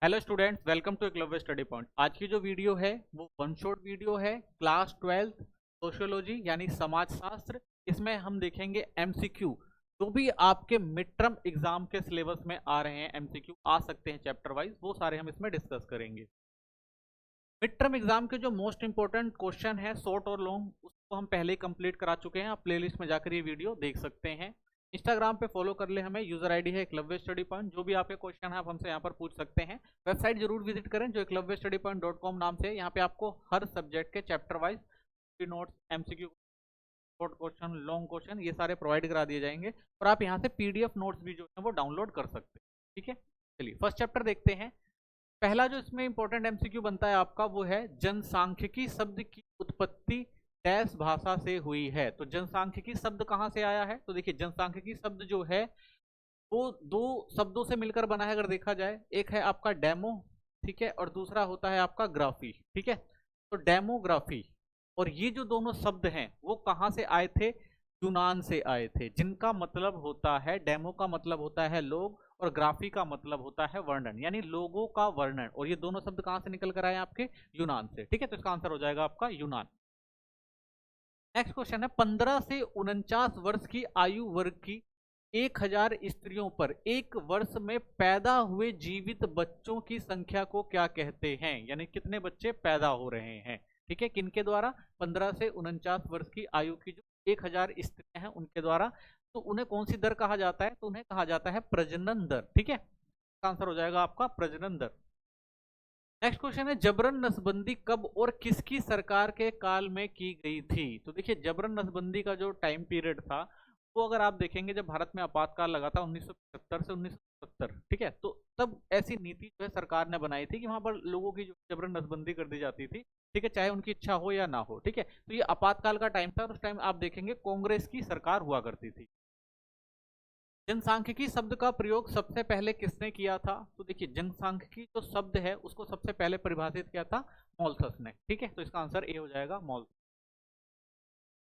Hello students, welcome to Eklavya study point. आज की जो वीडियो है वो वन शॉट वीडियो है। क्लास 12 सोशियोलॉजी यानी समाजशास्त्र। इसमें हम देखेंगे एमसीक्यू। जो भी आपके मिड टर्म एग्जाम के सिलेबस में आ रहे हैं, एमसीक्यू आ सकते हैं चैप्टर वाइज, वो सारे हम इसमें डिस्कस करेंगे। मिड टर्म एग्जाम के जो मोस्ट इंपॉर्टेंट क्वेश्चन है, शॉर्ट और लॉन्ग, उसको हम पहले ही कंप्लीट करा चुके हैं। आप प्लेलिस्ट में जाकर ये वीडियो देख सकते हैं। इंस्टाग्राम पे फॉलो कर ले हमें, यूजर आईडी है एकलव्य स्टडी पॉइंट। जो भी आपके क्वेश्चन है आप हमसे यहाँ पर पूछ सकते हैं। वेबसाइट जरूर विजिट करें जो एकलव्य स्टडी पॉइंट .com नाम से है। यहाँ पे आपको हर सब्जेक्ट के chapter wise notes, MCQ, short question, long question, ये सारे प्रोवाइड करा दिए जाएंगे। और आप यहाँ से पीडीएफ नोट्स भी जो है वो डाउनलोड कर सकते हैं। ठीक है, चलिए फर्स्ट चैप्टर देखते हैं। पहला जो इसमें इंपॉर्टेंट एमसीक्यू बनता है आपका, वो है जनसांख्यिकी शब्द की उत्पत्ति डैश भाषा से हुई है। तो जनसांख्यिकी शब्द कहां से आया है? तो देखिए, जनसांख्यिकी शब्द जो है वो दो शब्दों से मिलकर बना है। अगर देखा जाए, एक है आपका डेमो, ठीक है, और दूसरा होता है आपका ग्राफी। ठीक है, तो डेमोग्राफी और ये जो दोनों शब्द हैं वो कहां से आए थे? यूनान से आए थे। जिनका मतलब होता है, डेमो का मतलब होता है लोग और ग्राफी का मतलब होता है वर्णन, यानी लोगों का वर्णन। और ये दोनों शब्द कहां से निकल कर आए? आपके यूनान से। ठीक है, तो इसका आंसर हो जाएगा आपका यूनान। नेक्स्ट क्वेश्चन है, 15 से 49 वर्ष की आयु वर्ग की 1000 स्त्रियों पर एक वर्ष में पैदा हुए जीवित बच्चों की संख्या को क्या कहते हैं? यानी कितने बच्चे पैदा हो रहे हैं? ठीक है, किनके द्वारा? 15 से 49 वर्ष की आयु की जो 1000 स्त्रियां हैं उनके द्वारा। तो उन्हें कौन सी दर कहा जाता है? तो उन्हें कहा जाता है प्रजनन दर। ठीक है, आंसर हो जाएगा आपका प्रजनन दर। नेक्स्ट क्वेश्चन है, जबरन नसबंदी कब और किसकी सरकार के काल में की गई थी? तो देखिए, जबरन नसबंदी का जो टाइम पीरियड था वो अगर आप देखेंगे, जब भारत में आपातकाल लगा था 1975 से 1970। ठीक है, तो तब ऐसी नीति जो है सरकार ने बनाई थी कि वहां पर लोगों की जो जबरन नसबंदी कर दी जाती थी। ठीक है, चाहे उनकी इच्छा हो या ना हो। ठीक है, तो ये आपातकाल का टाइम था और उस टाइम आप देखेंगे कांग्रेस की सरकार हुआ करती थी। जनसांख्यिकी शब्द का प्रयोग सबसे पहले किसने किया था? तो देखिए, जनसांख्यिकी जो शब्द है उसको सबसे पहले परिभाषित किया था मॉलथस ने। ठीक है, तो इसका आंसर ए हो जाएगा, मॉलथस।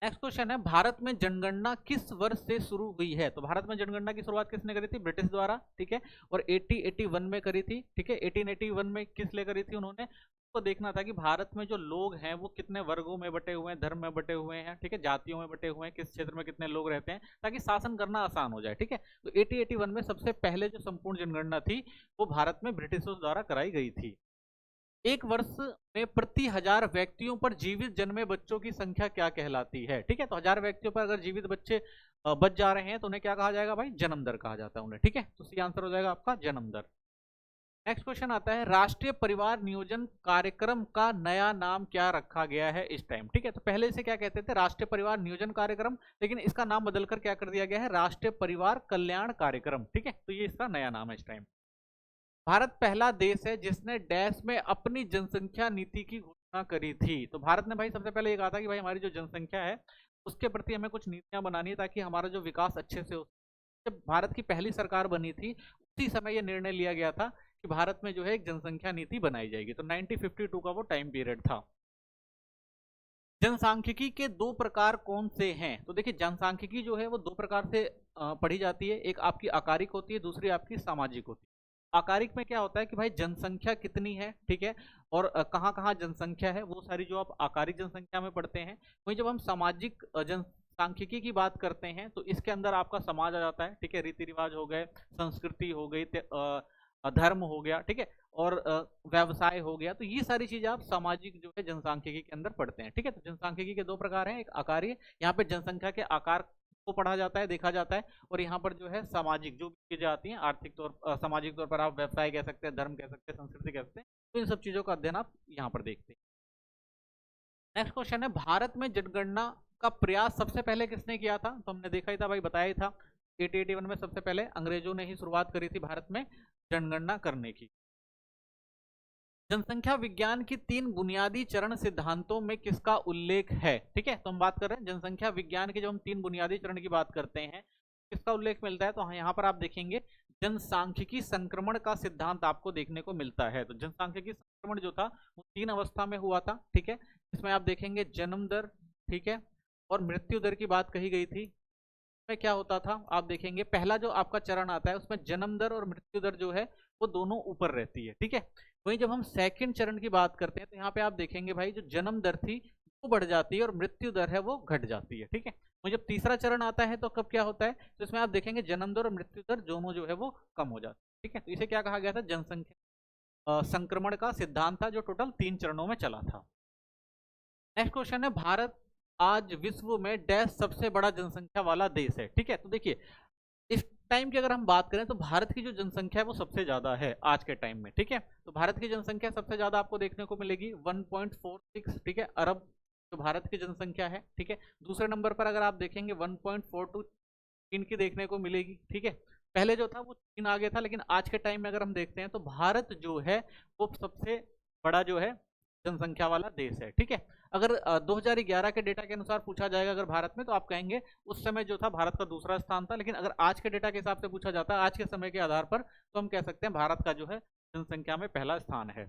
नेक्स्ट क्वेश्चन है, भारत में जनगणना किस वर्ष से शुरू हुई है? तो भारत में जनगणना की शुरुआत किसने करी थी? ब्रिटिश द्वारा। ठीक है, और 1881 में करी थी। ठीक है, 1881 में किस लिए करी थी उन्होंने? को देखना था कि भारत में जो लोग हैं वो कितने वर्गों में बटे हुए हैं, धर्म में बटे हुए हैं, ठीक है, जातियों में बटे हुए हैं, किस क्षेत्र में कितने लोग रहते हैं, ताकि शासन करना आसान हो जाए। ठीक है, तो 1881 में सबसे पहले जो संपूर्ण जनगणना थी वो भारत में ब्रिटिशर्स द्वारा कराई गई थी। एक वर्ष में प्रति 1000 व्यक्तियों पर जीवित जन्मे बच्चों की संख्या क्या कहलाती है? ठीक है, तो 1000 व्यक्तियों पर अगर जीवित बच्चे बच जा रहे हैं तो उन्हें क्या कहा जाएगा भाई? जन्म दर कहा जाता है उन्हें। ठीक है, तो सी आंसर हो जाएगा आपका जन्म दर। नेक्स्ट क्वेश्चन आता है, राष्ट्रीय परिवार नियोजन कार्यक्रम का नया नाम क्या रखा गया है इस टाइम? ठीक है, तो पहले से क्या कहते थे? राष्ट्रीय परिवार नियोजन कार्यक्रम, लेकिन इसका नाम बदलकर क्या कर दिया गया है? राष्ट्रीय परिवार कल्याण कार्यक्रम। ठीक है, तो ये इसका नया नाम है इस टाइम। भारत पहला देश है जिसने डैश में अपनी जनसंख्या नीति की घोषणा करी थी। तो भारत ने भाई सबसे पहले ये कहा था कि भाई हमारी जो जनसंख्या है उसके प्रति हमें कुछ नीतियां बनानी है ताकि हमारा जो विकास अच्छे से हो। जब भारत की पहली सरकार बनी थी उसी समय यह निर्णय लिया गया था कि भारत में जो है एक जनसंख्या नीति बनाई जाएगी। तो 1952 का वो टाइम पीरियड था। जनसांख्यिकी के दो प्रकार कौन से हैं? तो देखिए, जनसांख्यिकी जो है वो दो प्रकार से पढ़ी जाती है। एक आपकी आकारिक होती है, दूसरी आपकी सामाजिक होती है। आकारिक में क्या होता है कि भाई जनसंख्या कितनी है, ठीक है, और कहाँ कहाँ जनसंख्या है, वो सारी जो आप आकारिक जनसंख्या में पढ़ते हैं। वहीं जब हम सामाजिक जनसांख्यिकी की बात करते हैं तो इसके अंदर आपका समाज आ जाता है। ठीक है, रीति रिवाज हो गए, संस्कृति हो गई, धर्म हो गया, ठीक है, और व्यवसाय हो गया। तो ये सारी चीजें आप सामाजिक जो है जनसांख्यिकी के अंदर पढ़ते हैं। ठीक है, तो जनसांख्यिकी के दो प्रकार हैं, एक आकारीय, यहाँ पे जनसंख्या के आकार को पढ़ा जाता है, देखा जाता है, और यहाँ पर जो है सामाजिक जो भी चीजें आती हैं, आर्थिक तौर सामाजिक तौर पर आप व्यवसाय कह सकते हैं, धर्म कह सकते हैं, संस्कृति कह सकते हैं। तो इन सब चीजों का अध्ययन आप यहाँ पर देखते हैं। नेक्स्ट क्वेश्चन है, भारत में जनगणना का प्रयास सबसे पहले किसने किया था? तो हमने देखा ही था भाई, बताया ही था, 1881 में सबसे पहले अंग्रेजों ने ही शुरुआत करी थी भारत में जनगणना करने की। जनसंख्या विज्ञान की 3 बुनियादी चरण सिद्धांतों में किसका उल्लेख है? ठीक है, तो हम बात कर रहे हैं जनसंख्या विज्ञान के, जब हम 3 बुनियादी चरण की बात करते हैं किसका उल्लेख मिलता है? तो यहाँ पर आप देखेंगे जनसांख्यिकी संक्रमण का सिद्धांत आपको देखने को मिलता है। तो जनसांख्यिकी संक्रमण जो था वो 3 अवस्था में हुआ था। ठीक है, इसमें आप देखेंगे जन्म दर, ठीक है, और मृत्यु दर की बात कही गई थी। में क्या होता था आप देखेंगे, पहला जो आपका चरण आता है उसमें जन्म दर और मृत्यु दर जो है वो दोनों ऊपर रहती है, ठीक है। वहीं जब हम सेकंड चरण की बात करते हैं तो यहाँ पे आप देखेंगे भाई जो जन्म दर थी वो बढ़ जाती है और मृत्यु दर है वो घट जाती है, ठीक है। और जब तीसरा चरण आता है तो कब क्या होता है, तो इसमें आप देखेंगे जन्म दर और मृत्यु दर दोनों जो है वो कम हो जाती है, ठीक है। तो इसे क्या कहा गया था, जनसंख्या संक्रमण का सिद्धांत था, जो टोटल 3 चरणों में चला था। नेक्स्ट क्वेश्चन है, भारत आज विश्व में डैश सबसे बड़ा जनसंख्या वाला देश है, ठीक है। तो देखिए इस टाइम की अगर हम बात करें तो भारत की जो जनसंख्या है वो सबसे ज्यादा है आज के टाइम में, ठीक है। तो भारत की जनसंख्या सबसे ज्यादा आपको देखने को मिलेगी 1.46, ठीक है, अरब जो भारत की जनसंख्या है, ठीक है। दूसरे नंबर पर अगर आप देखेंगे 1.42 चीन की देखने को मिलेगी, ठीक है। पहले जो था वो चीन आ गया था, लेकिन आज के टाइम में अगर हम देखते हैं तो भारत जो है वो सबसे बड़ा जो है जनसंख्या वाला देश है, ठीक है। अगर 2011 के डेटा के अनुसार पूछा जाएगा अगर भारत में, तो आप कहेंगे उस समय जो था भारत का दूसरा स्थान था, लेकिन अगर आज के डेटा के हिसाब से पूछा जाता है आज के समय के आधार पर, तो हम कह सकते हैं भारत का जो है जनसंख्या में पहला स्थान है।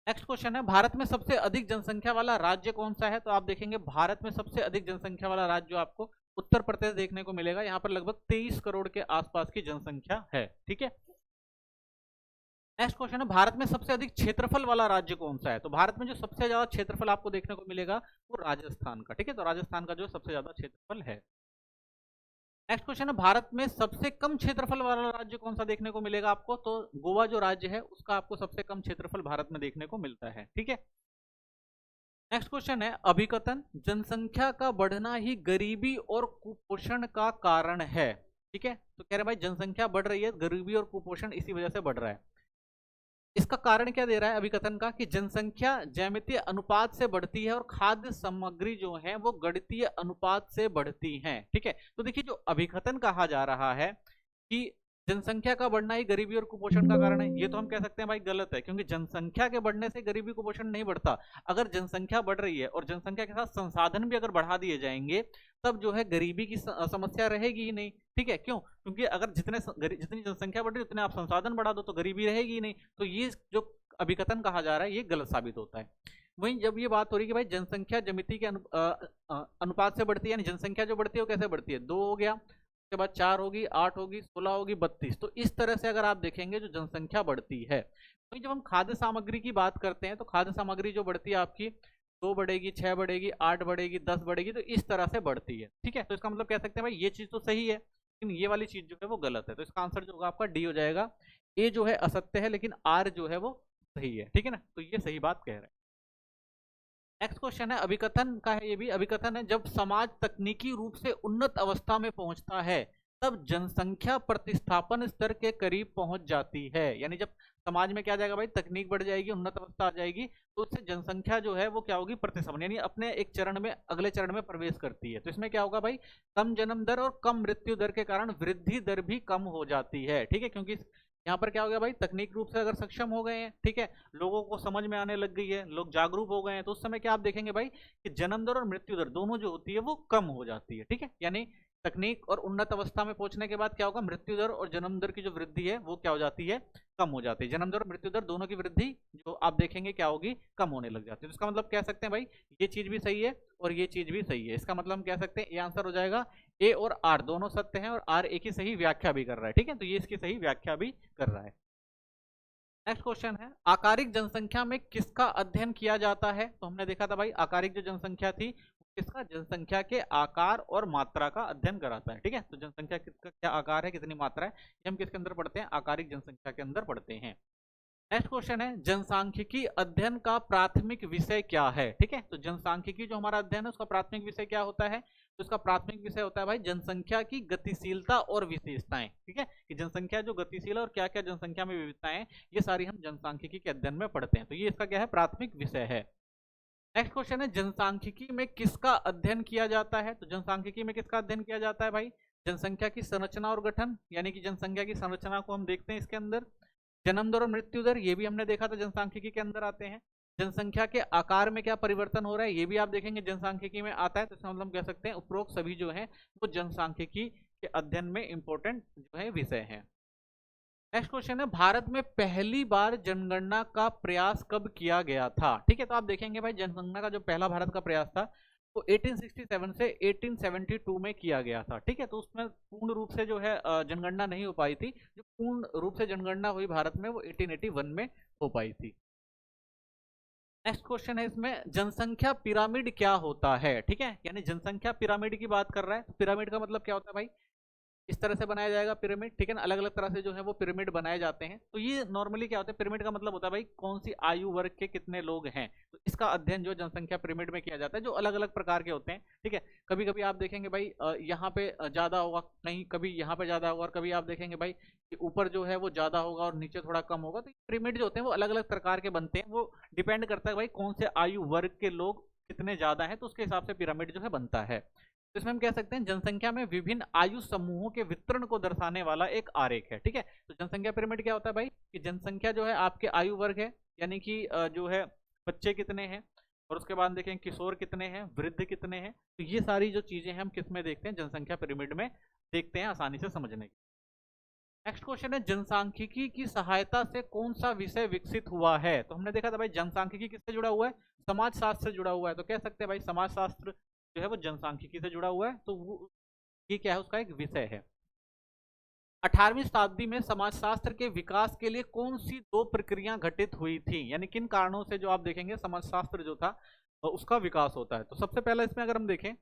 नेक्स्ट क्वेश्चन है, भारत में सबसे अधिक जनसंख्या वाला राज्य कौन सा है, तो आप देखेंगे भारत में सबसे अधिक जनसंख्या वाला राज्य जो आपको उत्तर प्रदेश देखने को मिलेगा। यहाँ पर लगभग 23 करोड़ के आसपास की जनसंख्या है, ठीक है। नेक्स्ट क्वेश्चन है, भारत में सबसे अधिक क्षेत्रफल वाला राज्य कौन सा है, तो भारत में जो सबसे ज्यादा क्षेत्रफल आपको देखने को मिलेगा वो राजस्थान का, ठीक है। तो राजस्थान का जो सबसे ज्यादा क्षेत्रफल है। नेक्स्ट क्वेश्चन है, भारत में सबसे कम क्षेत्रफल वाला राज्य कौन सा देखने को मिलेगा आपको, तो गोवा जो राज्य है उसका आपको सबसे कम क्षेत्रफल भारत में देखने को मिलता है, ठीक है। नेक्स्ट क्वेश्चन है, अभिकथन जनसंख्या का बढ़ना ही गरीबी और कुपोषण का कारण है, ठीक है। तो कह रहे भाई जनसंख्या बढ़ रही है, गरीबी और कुपोषण इसी वजह से बढ़ रहा है। इसका कारण क्या दे रहा है अभिकथन का, कि जनसंख्या ज्यामितीय अनुपात से बढ़ती है और खाद्य सामग्री जो है वो गणितीय अनुपात से बढ़ती है, ठीक है। तो देखिए जो अभिकथन कहा जा रहा है कि जनसंख्या का बढ़ना ही गरीबी और कुपोषण का कारण है, ये तो हम कह सकते हैं भाई गलत है, क्योंकि जनसंख्या के बढ़ने से गरीबी कुपोषण नहीं बढ़ता। अगर जनसंख्या बढ़ रही है और जनसंख्या के साथ संसाधन भी अगर बढ़ा दिए जाएंगे तब जो है गरीबी की समस्या रहेगी ही नहीं, ठीक है। क्यों, क्योंकि अगर जितनी जनसंख्या बढ़ रही है उतने आप संसाधन बढ़ा दो तो गरीबी रहेगी ही नहीं। तो ये जो अभिकथन कहा जा रहा है ये गलत साबित होता है। वहीं जब ये बात हो रही है कि भाई जनसंख्या ज्यामिति के अनुपात से बढ़ती है, यानी जनसंख्या जो बढ़ती है वो कैसे बढ़ती है, 2 हो गया, उसके बाद 4 होगी, 8 होगी, 16 होगी, 32, तो इस तरह से अगर आप देखेंगे जो जनसंख्या बढ़ती है। तो जब हम खाद्य सामग्री की बात करते हैं तो खाद्य सामग्री जो बढ़ती है आपकी 2 बढ़ेगी, 6 बढ़ेगी, 8 बढ़ेगी, 10 बढ़ेगी, तो इस तरह से बढ़ती है, ठीक है। तो इसका मतलब कह सकते हैं भाई ये चीज तो सही है, लेकिन ये वाली चीज जो है वो गलत है। तो इसका आंसर जो होगा आपका डी हो जाएगा। ए जो है असत्य है लेकिन आर जो है वो सही है, ठीक है ना। तो ये सही बात कह रहे हैं। नेक्स्ट क्वेश्चन है, अभिकथन का है, ये भी अभिकथन है, जब समाज तकनीकी रूप से उन्नत अवस्था में पहुंचता है तब जनसंख्या प्रतिस्थापन स्तर के करीब पहुंच जाती है। यानी जब समाज में क्या जाएगा भाई, तकनीक बढ़ जाएगी, उन्नत अवस्था आ जाएगी, तो उससे जनसंख्या जो है वो क्या होगी, प्रतिस्थापन, यानी अपने एक चरण में अगले चरण में प्रवेश करती है। तो इसमें क्या होगा भाई, कम जन्म दर और कम मृत्यु दर के कारण वृद्धि दर भी कम हो जाती है, ठीक है। क्योंकि यहाँ पर क्या हो गया भाई, तकनीक रूप से अगर सक्षम हो गए हैं, ठीक है, लोगों को समझ में आने लग गई है, लोग जागरूक हो गए हैं, तो उस समय क्या आप देखेंगे भाई कि जन्म दर और मृत्यु दर दोनों जो होती है वो कम हो जाती है, ठीक है। यानी तकनीक और उन्नत अवस्था में पहुंचने के बाद क्या होगा, मृत्यु दर और जन्म दर की जो वृद्धि है वो क्या हो जाती है, कम हो जाती है। जन्म दर और मृत्यु दर दोनों की वृद्धि जो आप देखेंगे क्या होगी, कम होने लग जाती है। तो इसका मतलब कह सकते हैं भाई ये चीज भी सही है और ये चीज भी सही है। इसका मतलब हम कह सकते हैं ये आंसर हो जाएगा, ए और आर दोनों सत्य हैं और आर ए की सही व्याख्या भी कर रहा है, ठीक है। तो ये इसकी सही व्याख्या भी कर रहा है। नेक्स्ट क्वेश्चन है, आकारिक जनसंख्या में किसका अध्ययन किया जाता है, तो हमने देखा था भाई आकारिक जो जनसंख्या थी किसका, जनसंख्या के आकार और मात्रा का अध्ययन कराता है, ठीक है। तो जनसंख्या किसका क्या आकार है, कितनी मात्रा है, ये हम किसके अंदर पढ़ते हैं, आकारिक जनसंख्या के अंदर पढ़ते हैं। नेक्स्ट क्वेश्चन है, जनसांख्यिकी अध्ययन का प्राथमिक विषय क्या है, ठीक है। तो जनसांख्यिकी जो हमारा अध्ययन है उसका प्राथमिक विषय क्या होता है, तो इसका प्राथमिक विषय होता है भाई जनसंख्या की गतिशीलता और विशेषताएं, ठीक है, कि जनसंख्या जो गतिशील है और क्या क्या जनसंख्या में विविधताएं, ये सारी हम जनसांख्यिकी के अध्ययन में पढ़ते हैं। तो ये इसका क्या है, प्राथमिक विषय है। नेक्स्ट क्वेश्चन है, जनसांख्यिकी में किसका अध्ययन किया जाता है, तो जनसांख्यिकी में किसका अध्ययन किया जाता है भाई, जनसंख्या की संरचना और गठन, यानी कि जनसंख्या की संरचना को हम देखते हैं इसके अंदर। जन्म दर और मृत्यु दर ये भी हमने देखा था जनसांख्यिकी के अंदर आते हैं। जनसंख्या के आकार में क्या परिवर्तन हो रहा है ये भी आप देखेंगे जनसांख्यिकी में आता है। तो इसका मतलब हम कह सकते हैं उपरोक्त सभी जो है वो जनसांख्यिकी के अध्ययन में इंपॉर्टेंट जो है विषय है। नेक्स्ट क्वेश्चन है, भारत में पहली बार जनगणना का प्रयास कब किया गया था, ठीक है। तो आप देखेंगे भाई जनगणना का जो पहला भारत का प्रयास था तो 1867 से 1872 में किया गया था। ठीक है, तो उसमें पूर्ण रूप से जो है जनगणना नहीं हो पाई थी। जो पूर्ण रूप से जनगणना हुई भारत में वो 1881 में हो पाई थी। नेक्स्ट क्वेश्चन है इसमें, जनसंख्या पिरामिड क्या होता है। ठीक है, यानी जनसंख्या पिरामिड की बात कर रहा है। तो पिरामिड का मतलब क्या होता है भाई, इस तरह से बनाया जाएगा पिरामिड। ठीक है ना, अलग अलग तरह से जो है वो पिरामिड बनाए जाते हैं। तो ये नॉर्मली क्या होता है, पिरामिड का मतलब होता है भाई कौन सी आयु वर्ग के कितने लोग हैं। तो इसका अध्ययन जो जनसंख्या पिरामिड में किया जाता है, जो अलग अलग प्रकार के होते हैं। ठीक है, कभी कभी आप देखेंगे भाई यहाँ पे ज्यादा होगा, कहीं कभी यहाँ पे ज्यादा होगा, और कभी आप देखेंगे भाई कि ऊपर जो है वो ज्यादा होगा और नीचे थोड़ा कम होगा। तो पिरामिड जो होते हैं वो अलग अलग प्रकार के बनते हैं। वो डिपेंड करता है भाई कौन से आयु वर्ग के लोग कितने ज्यादा हैं, तो उसके हिसाब से पिरामिड जो है बनता है। तो इसमें हम कह सकते हैं जनसंख्या में विभिन्न आयु समूहों के वितरण को दर्शाने वाला एक आरेख है। ठीक है, तो जनसंख्या पिरामिड क्या होता है भाई, कि जनसंख्या जो है आपके आयु वर्ग है, यानी कि जो है बच्चे कितने हैं, और उसके बाद देखें किशोर कितने हैं, वृद्ध कितने हैं। तो ये सारी जो चीजें हैं हम किस में देखते हैं, जनसंख्या पिरामिड में देखते हैं, आसानी से समझने की। नेक्स्ट क्वेश्चन है, जनसांख्यिकी की सहायता से कौन सा विषय विकसित हुआ है। तो हमने देखा था भाई जनसांख्यिकी किससे जुड़ा हुआ है, समाजशास्त्र से जुड़ा हुआ है। तो कह सकते हैं भाई समाजशास्त्र जो है वो जनसांख्यिकी से जुड़ा हुआ है। तो वो ये क्या है, उसका एक विषय है। 18वीं शताब्दी में समाजशास्त्र के विकास के लिए कौन सी दो प्रक्रिया घटित हुई थी, यानी किन कारणों से जो आप देखेंगे समाजशास्त्र जो था उसका विकास होता है। तो सबसे पहला इसमें अगर हम देखें,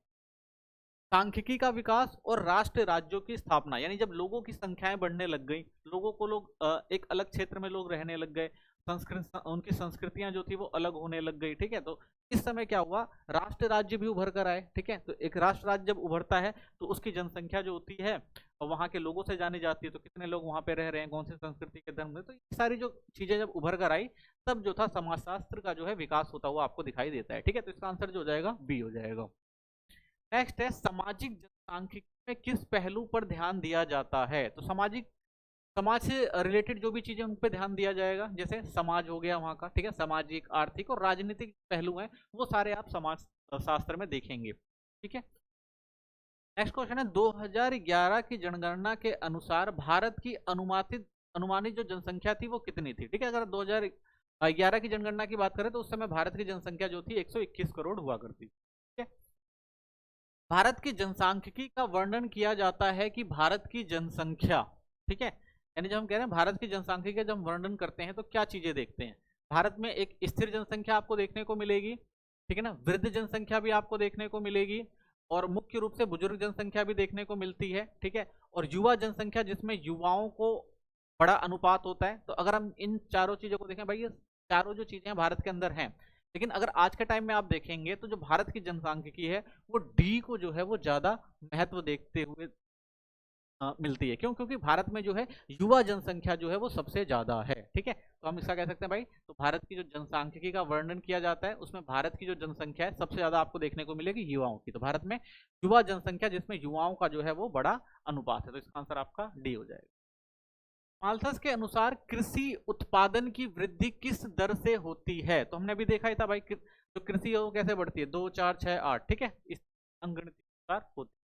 सांख्यिकी का विकास और राष्ट्र राज्यों की स्थापना, यानी जब लोगों की संख्याएं बढ़ने लग गई, लोगों को लोग एक अलग क्षेत्र में लोग रहने लग गए, संस्कृत उनकी संस्कृतियां जो थी वो अलग होने लग गई। ठीक है, तो इस समय क्या हुआ, राष्ट्र राज्य भी उभर कर आए। ठीक है, तो एक राष्ट्र राज्य जब उभरता है तो उसकी जनसंख्या जो होती है वहां के लोगों से जानी जाती है, तो कितने लोग वहां पे रह रहे हैं, कौन सी संस्कृति के धर्म में। तो ये सारी जो चीजें जब उभर कर आई, तब जो था समाजशास्त्र का जो है विकास होता हुआ आपको दिखाई देता है। ठीक है, तो इसका आंसर जो हो जाएगा बी हो जाएगा। नेक्स्ट है, सामाजिक जनसांख्यिकी में किस पहलू पर ध्यान दिया जाता है। तो सामाजिक, समाज से रिलेटेड जो भी चीजें उन पर ध्यान दिया जाएगा, जैसे समाज हो गया वहां का। ठीक है, सामाजिक, आर्थिक और राजनीतिक पहलू हैं, वो सारे आप समाज शास्त्र में देखेंगे। ठीक है, नेक्स्ट क्वेश्चन है, 2011 की जनगणना के अनुसार भारत की अनुमानित जो जनसंख्या थी वो कितनी थी। ठीक है, अगर 2011 की जनगणना की बात करें तो उस समय भारत की जनसंख्या जो थी 121 करोड़ हुआ करती। ठीक है, भारत की जनसांख्यिकी का वर्णन किया जाता है कि भारत की जनसंख्या, ठीक है, यानी जब हम कह रहे हैं भारत की जनसंख्या का जब हम वर्णन करते हैं तो क्या चीजें देखते हैं। भारत में एक स्थिर जनसंख्या आपको देखने को मिलेगी, ठीक है ना, वृद्ध जनसंख्या भी आपको देखने को मिलेगी, और मुख्य रूप से बुजुर्ग जनसंख्या भी देखने को मिलती है। ठीक है, और युवा जनसंख्या जिसमें युवाओं को बड़ा अनुपात होता है। तो अगर हम इन चारों चीजों को देखें भाई, ये चारों जो चीजें भारत के अंदर हैं, लेकिन अगर आज के टाइम में आप देखेंगे तो जो भारत की जनसांख्यिकी है वो डी को जो है वो ज्यादा महत्व देखते हुए मिलती है। क्यों, क्योंकि भारत में जो है युवा जनसंख्या जो है वो सबसे ज्यादा है। ठीक है, तो हम इसका कह सकते हैं भाई, तो भारत की जो जनसांख्यिकी का वर्णन किया जाता है उसमें भारत की जो जनसंख्या है सबसे ज्यादा आपको देखने को मिलेगी युवाओं की। तो भारत में युवा जनसंख्या जिसमें युवाओं का जो है वो बड़ा अनुपात है। तो इसका आंसर आपका डी हो जाएगा। माल्थस के अनुसार कृषि उत्पादन की वृद्धि किस दर से होती है। तो हमने अभी देखा ही था भाई, जो कृषि है वो कैसे बढ़ती है, 2 4 6 8। ठीक है, इस अंगगणित अनुसार होती है।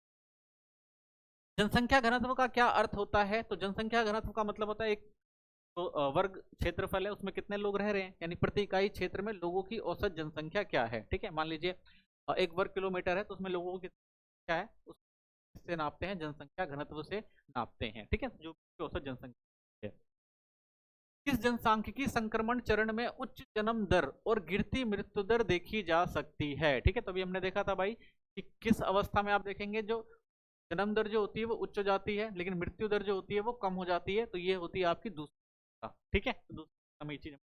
जनसंख्या घनत्व का क्या अर्थ होता है। तो जनसंख्या घनत्व का मतलब होता है एक तो वर्ग क्षेत्रफल है, उसमें कितने लोग रह रहे हैं, यानी प्रति इकाई क्षेत्र में लोगों की औसत जनसंख्या क्या है। ठीक है, मान लीजिए 1 वर्ग किलोमीटर है, तो उसमें लोगों की क्या है उससे नापते हैं, जनसंख्या घनत्व से नापते हैं। ठीक है, जो औसत जनसंख्या है। किस जनसांख्यिकी संक्रमण चरण में उच्च जन्म दर और गिरती मृत्यु दर देखी जा सकती है। ठीक है, तो अभी हमने देखा था भाई कि किस अवस्था में आप देखेंगे जो जन्म दर जो होती है वो उच्च हो जाती है, लेकिन मृत्यु दर जो होती है वो कम हो जाती है। तो ये होती है आपकी दूसरी अवस्था। ठीक है, तो दूसरी चीज,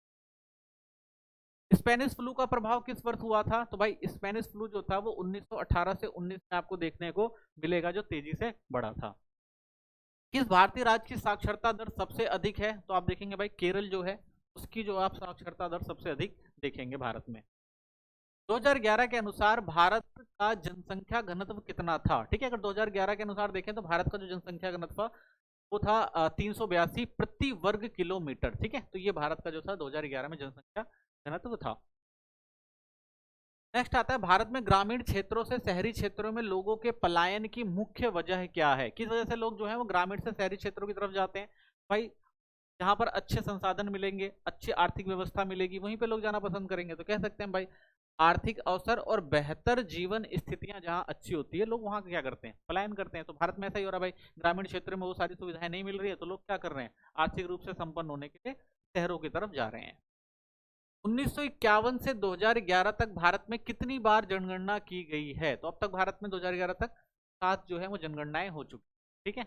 स्पेनिश फ्लू का प्रभाव किस वर्ष हुआ था। तो भाई स्पेनिश फ्लू जो था वो 1918 से 19 में आपको देखने को मिलेगा, जो तेजी से बढ़ा था। किस भारतीय राज्य की साक्षरता दर सबसे अधिक है। तो आप देखेंगे भाई केरल जो है उसकी जो आप साक्षरता दर सबसे अधिक देखेंगे भारत में। 2011 के अनुसार भारत का जनसंख्या घनत्व कितना था। ठीक है, अगर 2011 के अनुसार देखें तो भारत का जो जनसंख्या घनत्व वो था 382 प्रति वर्ग किलोमीटर। ठीक है, तो ये भारत का जो था 2011 में जनसंख्या घनत्व था। नेक्स्ट आता है, भारत में ग्रामीण क्षेत्रों से शहरी क्षेत्रों में लोगों के पलायन की मुख्य वजह क्या है। किस वजह से लोग जो है वो ग्रामीण से शहरी क्षेत्रों की तरफ जाते हैं। भाई जहां पर अच्छे संसाधन मिलेंगे, अच्छी आर्थिक व्यवस्था मिलेगी, वहीं पे लोग जाना पसंद करेंगे। तो कह सकते हैं भाई आर्थिक अवसर और बेहतर जीवन स्थितियां जहां अच्छी होती है, लोग वहां क्या करते हैं, पलायन करते हैं। तो भारत में ऐसा ही हो रहा है भाई, ग्रामीण क्षेत्र में वो सारी सुविधाएं नहीं मिल रही है, तो लोग क्या कर रहे हैं, आर्थिक रूप से संपन्न होने के लिए शहरों की तरफ जा रहे हैं। 1951 से 2011 तक भारत में कितनी बार जनगणना की गई है? तो अब तक भारत में 2011 तक 7 जो है वो जनगणनाएं हो चुकी, ठीक है।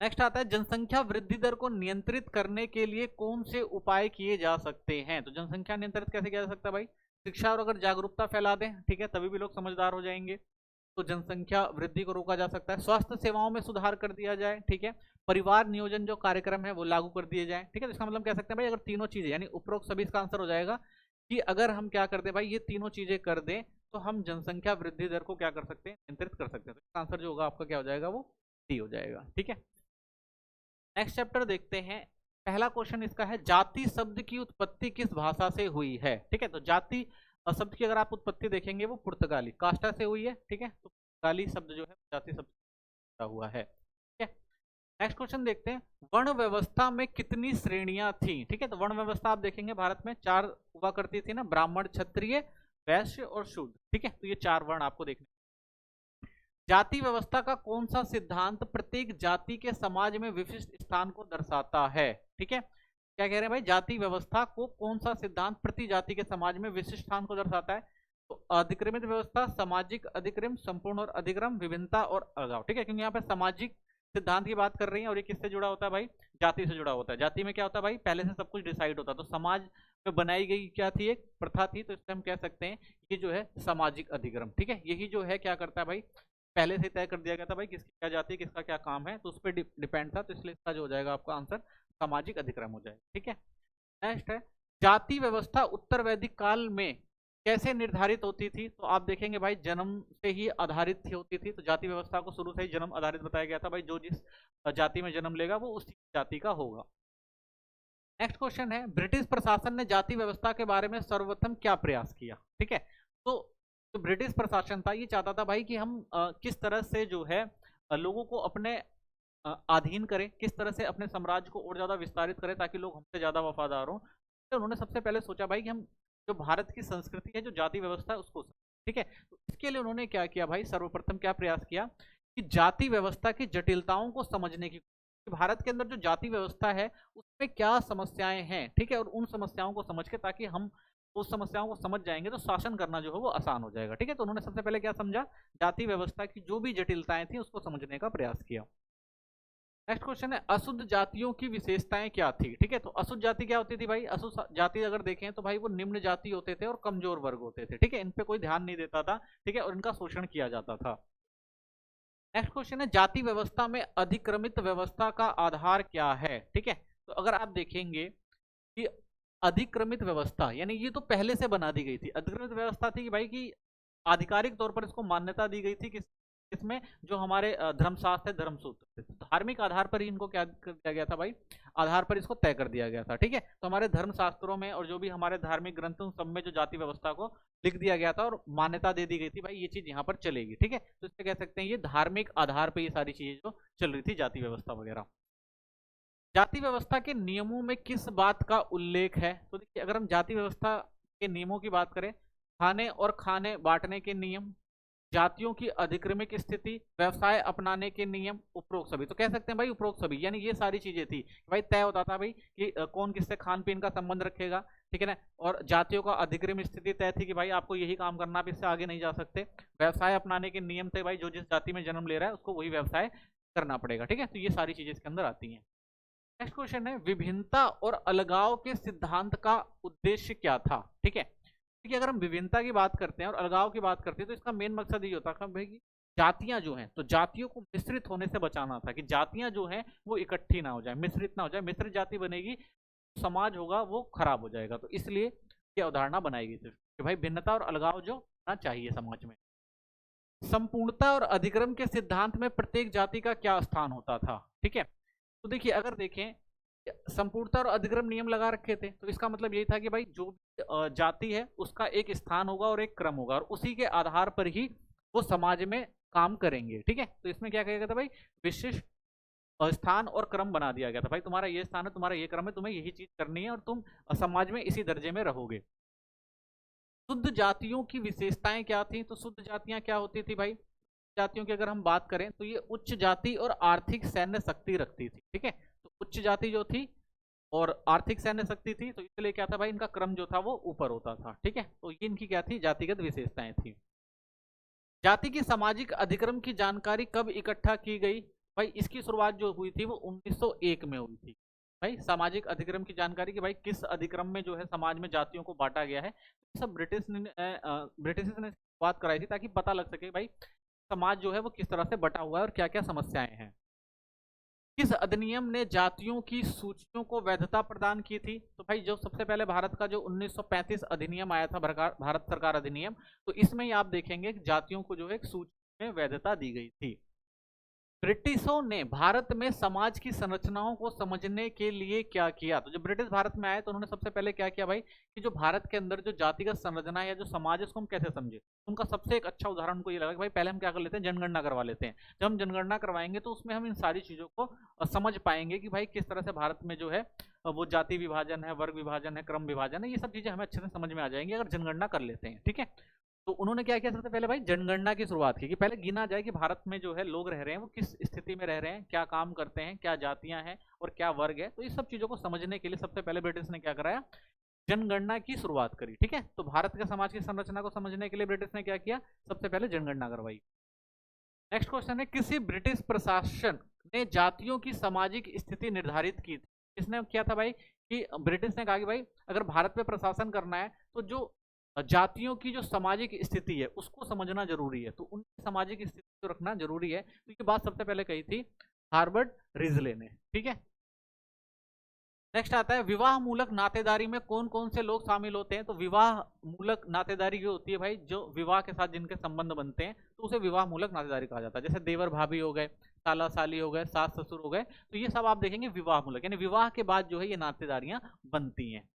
नेक्स्ट आता है, जनसंख्या वृद्धि दर को नियंत्रित करने के लिए कौन से उपाय किए जा सकते हैं? तो जनसंख्या नियंत्रित कैसे किया जा सकता है भाई? शिक्षा और अगर जागरूकता फैला दें, ठीक है, तभी भी लोग समझदार हो जाएंगे, तो जनसंख्या वृद्धि को रोका जा सकता है। स्वास्थ्य सेवाओं में सुधार कर दिया जाए, ठीक है। परिवार नियोजन जो कार्यक्रम है वो लागू कर दिए जाए, ठीक है। तो इसका मतलब कह सकते हैं भाई, अगर तीनों चीजें यानी उपरोक्त सभी, इसका आंसर हो जाएगा कि अगर हम क्या करते हैं भाई, ये तीनों चीजें कर दें तो हम जनसंख्या वृद्धि दर को क्या कर सकते हैं, नियंत्रित कर सकते हैं। तो इसका आंसर जो होगा आपका क्या हो जाएगा, वो डी हो जाएगा, ठीक है। नेक्स्ट चैप्टर देखते हैं। पहला क्वेश्चन इसका है, जाति शब्द की उत्पत्ति किस भाषा से हुई है? ठीक है, तो जाति शब्द की अगर आप उत्पत्ति देखेंगे वो पुर्तगाली कास्टा से हुई है, ठीक है। तो पुर्तगाली शब्द जो है जाति शब्द हुआ है, ठीक है। नेक्स्ट क्वेश्चन देखते हैं, वर्ण व्यवस्था में कितनी श्रेणियां थी? ठीक है, तो वर्ण व्यवस्था आप देखेंगे भारत में 4 हुआ करती थी ना, ब्राह्मण, क्षत्रिय, वैश्य और शूद्र, ठीक है। तो ये 4 वर्ण आपको देखने। जाति व्यवस्था का कौन सा सिद्धांत प्रत्येक जाति के समाज में विशिष्ट स्थान को दर्शाता है? ठीक है, क्या कह रहे हैं भाई, जाति व्यवस्था को कौन सा सिद्धांत प्रति जाति के समाज में विशिष्ट स्थान को दर्शाता है? तो अधिक्रमित व्यवस्था, सामाजिक अधिक्रम, संपूर्ण और अधिक्रम, विभिन्नता और अलगाव, ठीक है। क्योंकि यहाँ पे सामाजिक सिद्धांत की बात कर रही है और ये किससे जुड़ा होता है भाई, जाति से जुड़ा होता है। जाति में क्या होता है भाई, पहले से सब कुछ डिसाइड होता है। तो समाज में बनाई गई क्या थी, एक प्रथा थी, तो इससे हम कह सकते हैं ये जो है सामाजिक अधिक्रम, ठीक है। यही जो है क्या करता है भाई, पहले से तय कर दिया गया था भाई किसकी क्या जाति है, किसका क्या काम है, तो उस पर डिपेंड था। तो इसलिए इसका जो हो जाएगा आपका आंसर सामाजिक अधिक्रम हो जाएगा, ठीक है। नेक्स्ट है, जाति व्यवस्था उत्तर वैदिक काल में कैसे निर्धारित होती थी? तो आप देखेंगे भाई जन्म से ही आधारित होती थी। तो जाति व्यवस्था को शुरू से ही जन्म आधारित बताया गया था भाई, जो जिस जाति में जन्म लेगा वो उसी जाति का होगा। नेक्स्ट क्वेश्चन है, ब्रिटिश प्रशासन ने जाति व्यवस्था के बारे में सर्वप्रथम क्या प्रयास किया? ठीक है, तो जो ब्रिटिश प्रशासन था ये चाहता था भाई कि हम किस तरह से जो है लोगों को अपने अधीन करें, किस तरह से अपने साम्राज्य को और ज्यादा विस्तारित करें ताकि लोग हमसे ज्यादा वफादार हों। तो उन्होंने सबसे पहले सोचा भाई कि हम जो भारत की संस्कृति है, जो जाति व्यवस्था है उसको, ठीक है। तो इसके लिए उन्होंने क्या किया भाई, सर्वप्रथम क्या प्रयास किया कि जाति व्यवस्था की जटिलताओं को समझने की, भारत के अंदर जो जाति व्यवस्था है उसमें क्या समस्याएं हैं, ठीक है, और उन समस्याओं को समझ के ताकि हम उस समस्याओं को समझ जाएंगे तो शासन करना जो है वो आसान हो जाएगा, ठीक है। तो उन्होंने सबसे पहले क्या समझा, जाति व्यवस्था की जो भी जटिलताएं थी उसको समझने का प्रयास किया। नेक्स्ट क्वेश्चन है, अशुद्ध जातियों की विशेषताएं क्या थी? ठीक है, तो अशुद्ध जाति क्या होती थी भाई, अशुद्ध जाति अगर देखें तो भाई वो निम्न जाति होते थे और कमजोर वर्ग होते थे, ठीक है, इन पे कोई ध्यान नहीं देता था, ठीक है, और इनका शोषण किया जाता था। नेक्स्ट क्वेश्चन है, जाति व्यवस्था में अधिक्रमित व्यवस्था का आधार क्या है? ठीक है, तो अगर आप देखेंगे कि अधिक्रमित व्यवस्था यानी ये तो पहले से बना दी गई थी। अधिक्रमित व्यवस्था थी कि भाई कि आधिकारिक तौर पर इसको मान्यता दी गई थी किसमें, जो हमारे धर्मशास्त्र है, धर्मसूत्र, धार्मिक आधार पर ही इनको क्या कर दिया गया था भाई, आधार पर इसको तय कर दिया गया था, ठीक है। तो हमारे धर्मशास्त्रों में और जो भी हमारे धार्मिक ग्रंथों सब में जो जाति व्यवस्था को लिख दिया गया था और मान्यता दे दी गई थी भाई ये चीज यहाँ पर चलेगी, ठीक है। तो इससे कह सकते हैं ये धार्मिक आधार पर ये सारी चीजें जो चल रही थी, जाति व्यवस्था वगैरह। जाति व्यवस्था के नियमों में किस बात का उल्लेख है? तो देखिए अगर हम जाति व्यवस्था के नियमों की बात करें, खाने और खाने बांटने के नियम, जातियों की अधिक्रमिक स्थिति, व्यवसाय अपनाने के नियम, उपरोक्त सभी। तो कह सकते हैं भाई उपरोक्त सभी, यानी ये सारी चीजें थी भाई, तय होता था भाई कि कौन किससे खान पीन का संबंध रखेगा, ठीक है ना। और जातियों का अधिक्रम स्थिति तय थी कि भाई आपको यही काम करना, आप इससे आगे नहीं जा सकते। व्यवसाय अपनाने के नियम थे भाई, जो जिस जाति में जन्म ले रहा है उसको वही व्यवसाय करना पड़ेगा, ठीक है। तो ये सारी चीजें इसके अंदर आती हैं। नेक्स्ट क्वेश्चन है, विभिन्नता और अलगाव के सिद्धांत का उद्देश्य क्या था? ठीक है, देखिए अगर हम विभिन्नता की बात करते हैं और अलगाव की बात करते हैं तो इसका मेन मकसद ये होता है भाई कि जातियां जो हैं, तो जातियों को मिश्रित होने से बचाना था, कि जातियां जो हैं वो इकट्ठी ना हो जाए, मिश्रित ना हो जाए। मिश्रित जाति बनेगी समाज होगा वो खराब हो जाएगा। तो इसलिए ये अवधारणा बनाई गई थी कि भाई भिन्नता और अलगाव जो होना चाहिए समाज में। संपूर्णता और अधिक्रम के सिद्धांत में प्रत्येक जाति का क्या स्थान होता था? ठीक है, तो देखिए अगर देखें संपूर्णता और अधिक्रम नियम लगा रखे थे, तो इसका मतलब यही था कि भाई जो जाति है उसका एक स्थान होगा और एक क्रम होगा और उसी के आधार पर ही वो समाज में काम करेंगे, ठीक है। तो इसमें क्या कहा गया था भाई, विशिष्ट स्थान और क्रम बना दिया गया था भाई, तुम्हारा ये स्थान है, तुम्हारा ये क्रम है, तुम्हें यही चीज करनी है और तुम समाज में इसी दर्जे में रहोगे। शुद्ध जातियों की विशेषताएं क्या थी? तो शुद्ध जातियां क्या होती थी भाई? जातियों की अगर हम बात करें तो ये उच्च जाति और आर्थिक सैन्य शक्ति रखती थी। ठीक है, तो उच्च जाति जो थी और आर्थिक सैन्य शक्ति थी, तो इसलिए क्या था भाई, इनका क्रम जो था वो ऊपर होता था। ठीक है, तो ये इनकी क्या थी, जातिगत विशेषताएं थी। जाति की सामाजिक अधिक्रम की जानकारी कब इकट्ठा की गई? भाई इसकी शुरुआत जो हुई थी वो 1901 में हुई थी। भाई सामाजिक अधिक्रम की जानकारी कि भाई किस अधिक्रम में जो है समाज में जातियों को बांटा गया है, सब ब्रिटिश ने बात कराई थी ताकि पता लग सके भाई समाज जो है वो किस तरह से बटा हुआ है और क्या क्या समस्याएं हैं। किस अधिनियम ने जातियों की सूचियों को वैधता प्रदान की थी? तो भाई जो सबसे पहले भारत का जो 1935 अधिनियम आया था, भारत सरकार अधिनियम, तो इसमें ही आप देखेंगे कि जातियों को जो है एक सूची में वैधता दी गई थी। ब्रिटिशों ने भारत में समाज की संरचनाओं को समझने के लिए क्या किया? तो जब ब्रिटिश भारत में आए तो उन्होंने सबसे पहले क्या किया भाई, कि जो भारत के अंदर जो जातिगत संरचना है या जो समाज है उसको हम कैसे समझे। उनका सबसे एक अच्छा उदाहरण उनको ये लगा कि भाई पहले हम क्या कर लेते हैं, जनगणना करवा लेते हैं। जब हम जनगणना करवाएंगे तो उसमें हम इन सारी चीजों को समझ पाएंगे कि भाई किस तरह से भारत में जो है वो जाति विभाजन है, वर्ग विभाजन है, क्रम विभाजन है, ये सब चीजें हमें अच्छे से समझ में आ जाएंगी अगर जनगणना कर लेते हैं। ठीक है, तो उन्होंने क्या किया, सबसे पहले भाई जनगणना की शुरुआत की कि पहले गिना जाए कि भारत में जो है लोग रह रहे हैं वो किस स्थिति में रह रहे हैं, क्या काम करते हैं, क्या जातियां हैं और क्या वर्ग है। तो इस सब चीजों को समझने के लिए सबसे पहले ब्रिटिश ने क्या कराया, जनगणना की शुरुआत करी। ठीक है, तो भारत के समाज की संरचना को समझने के लिए ब्रिटिश ने क्या किया, सबसे पहले जनगणना करवाई। नेक्स्ट क्वेश्चन है, किसी ब्रिटिश प्रशासन ने जातियों की सामाजिक स्थिति निर्धारित की थी? इसने किया था भाई कि ब्रिटिश ने कहा कि भाई अगर भारत पे प्रशासन करना है तो जो जातियों की जो सामाजिक स्थिति है उसको समझना जरूरी है, तो उनकी सामाजिक स्थिति को रखना जरूरी है। तो ये बात सबसे पहले कही थी हार्वर्ड रिजले ने। ठीक है, नेक्स्ट आता है, विवाह मूलक नातेदारी में कौन कौन से लोग शामिल होते हैं? तो विवाह मूलक नातेदारी जो होती है भाई, जो विवाह के साथ जिनके संबंध बनते हैं तो उसे विवाह मूलक नातेदारी कहा जाता है। जैसे देवर भाभी हो गए, साला साली हो गए, सास ससुर हो गए, तो ये सब आप देखेंगे विवाह मूलक, यानी विवाह के बाद जो है ये नातेदारियां बनती हैं।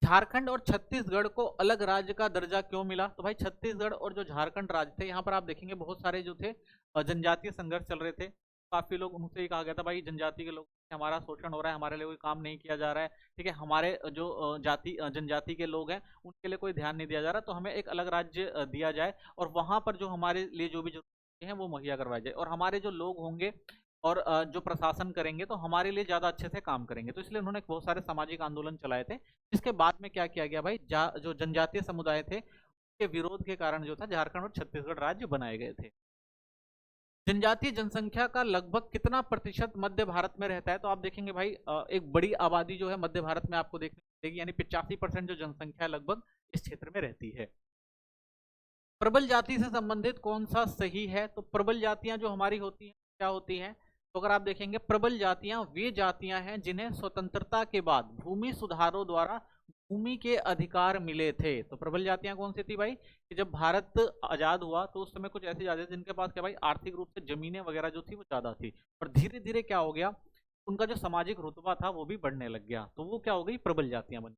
झारखंड और छत्तीसगढ़ को अलग राज्य का दर्जा क्यों मिला? तो भाई छत्तीसगढ़ और जो झारखंड राज्य थे, यहाँ पर आप देखेंगे बहुत सारे जो थे जनजातीय संघर्ष चल रहे थे। काफी लोग, उनसे ही कहा गया था भाई जनजाति के लोग, हमारा शोषण हो रहा है, हमारे लिए कोई काम नहीं किया जा रहा है। ठीक है, हमारे जो जनजाति के लोग हैं उनके लिए कोई ध्यान नहीं दिया जा रहा, तो हमें एक अलग राज्य दिया जाए और वहां पर जो हमारे लिए जो भी जरूरत है वो मुहैया करवाई जाए, और हमारे जो लोग होंगे और जो प्रशासन करेंगे तो हमारे लिए ज्यादा अच्छे से काम करेंगे। तो इसलिए उन्होंने बहुत सारे सामाजिक आंदोलन चलाए थे, जिसके बाद में क्या किया गया भाई, जो जनजातीय समुदाय थे के विरोध के कारण जो था झारखंड और छत्तीसगढ़ राज्य बनाए गए थे। जनजातीय जनसंख्या का लगभग कितना प्रतिशत मध्य भारत में रहता है? तो आप देखेंगे भाई एक बड़ी आबादी जो है मध्य भारत में आपको देखने मिलेगी, यानी 85% जो जनसंख्या लगभग इस क्षेत्र में रहती है। प्रबल जाति से संबंधित कौन सा सही है? तो प्रबल जातियां जो हमारी होती हैं क्या होती हैं? तो अगर आप देखेंगे प्रबल जातियां वे जातियां हैं जिन्हें स्वतंत्रता के बाद भूमि सुधारों द्वारा भूमि के अधिकार मिले थे। तो प्रबल जातियां कौन सी थी भाई, कि जब भारत आजाद हुआ तो उस समय कुछ ऐसी जातियां जिनके पास क्या भाई आर्थिक रूप से जमीनें वगैरह जो थी वो ज्यादा थी, और धीरे धीरे क्या हो गया, उनका जो सामाजिक रुतबा था वो भी बढ़ने लग गया, तो वो क्या हो गई, प्रबल जातियां बनी।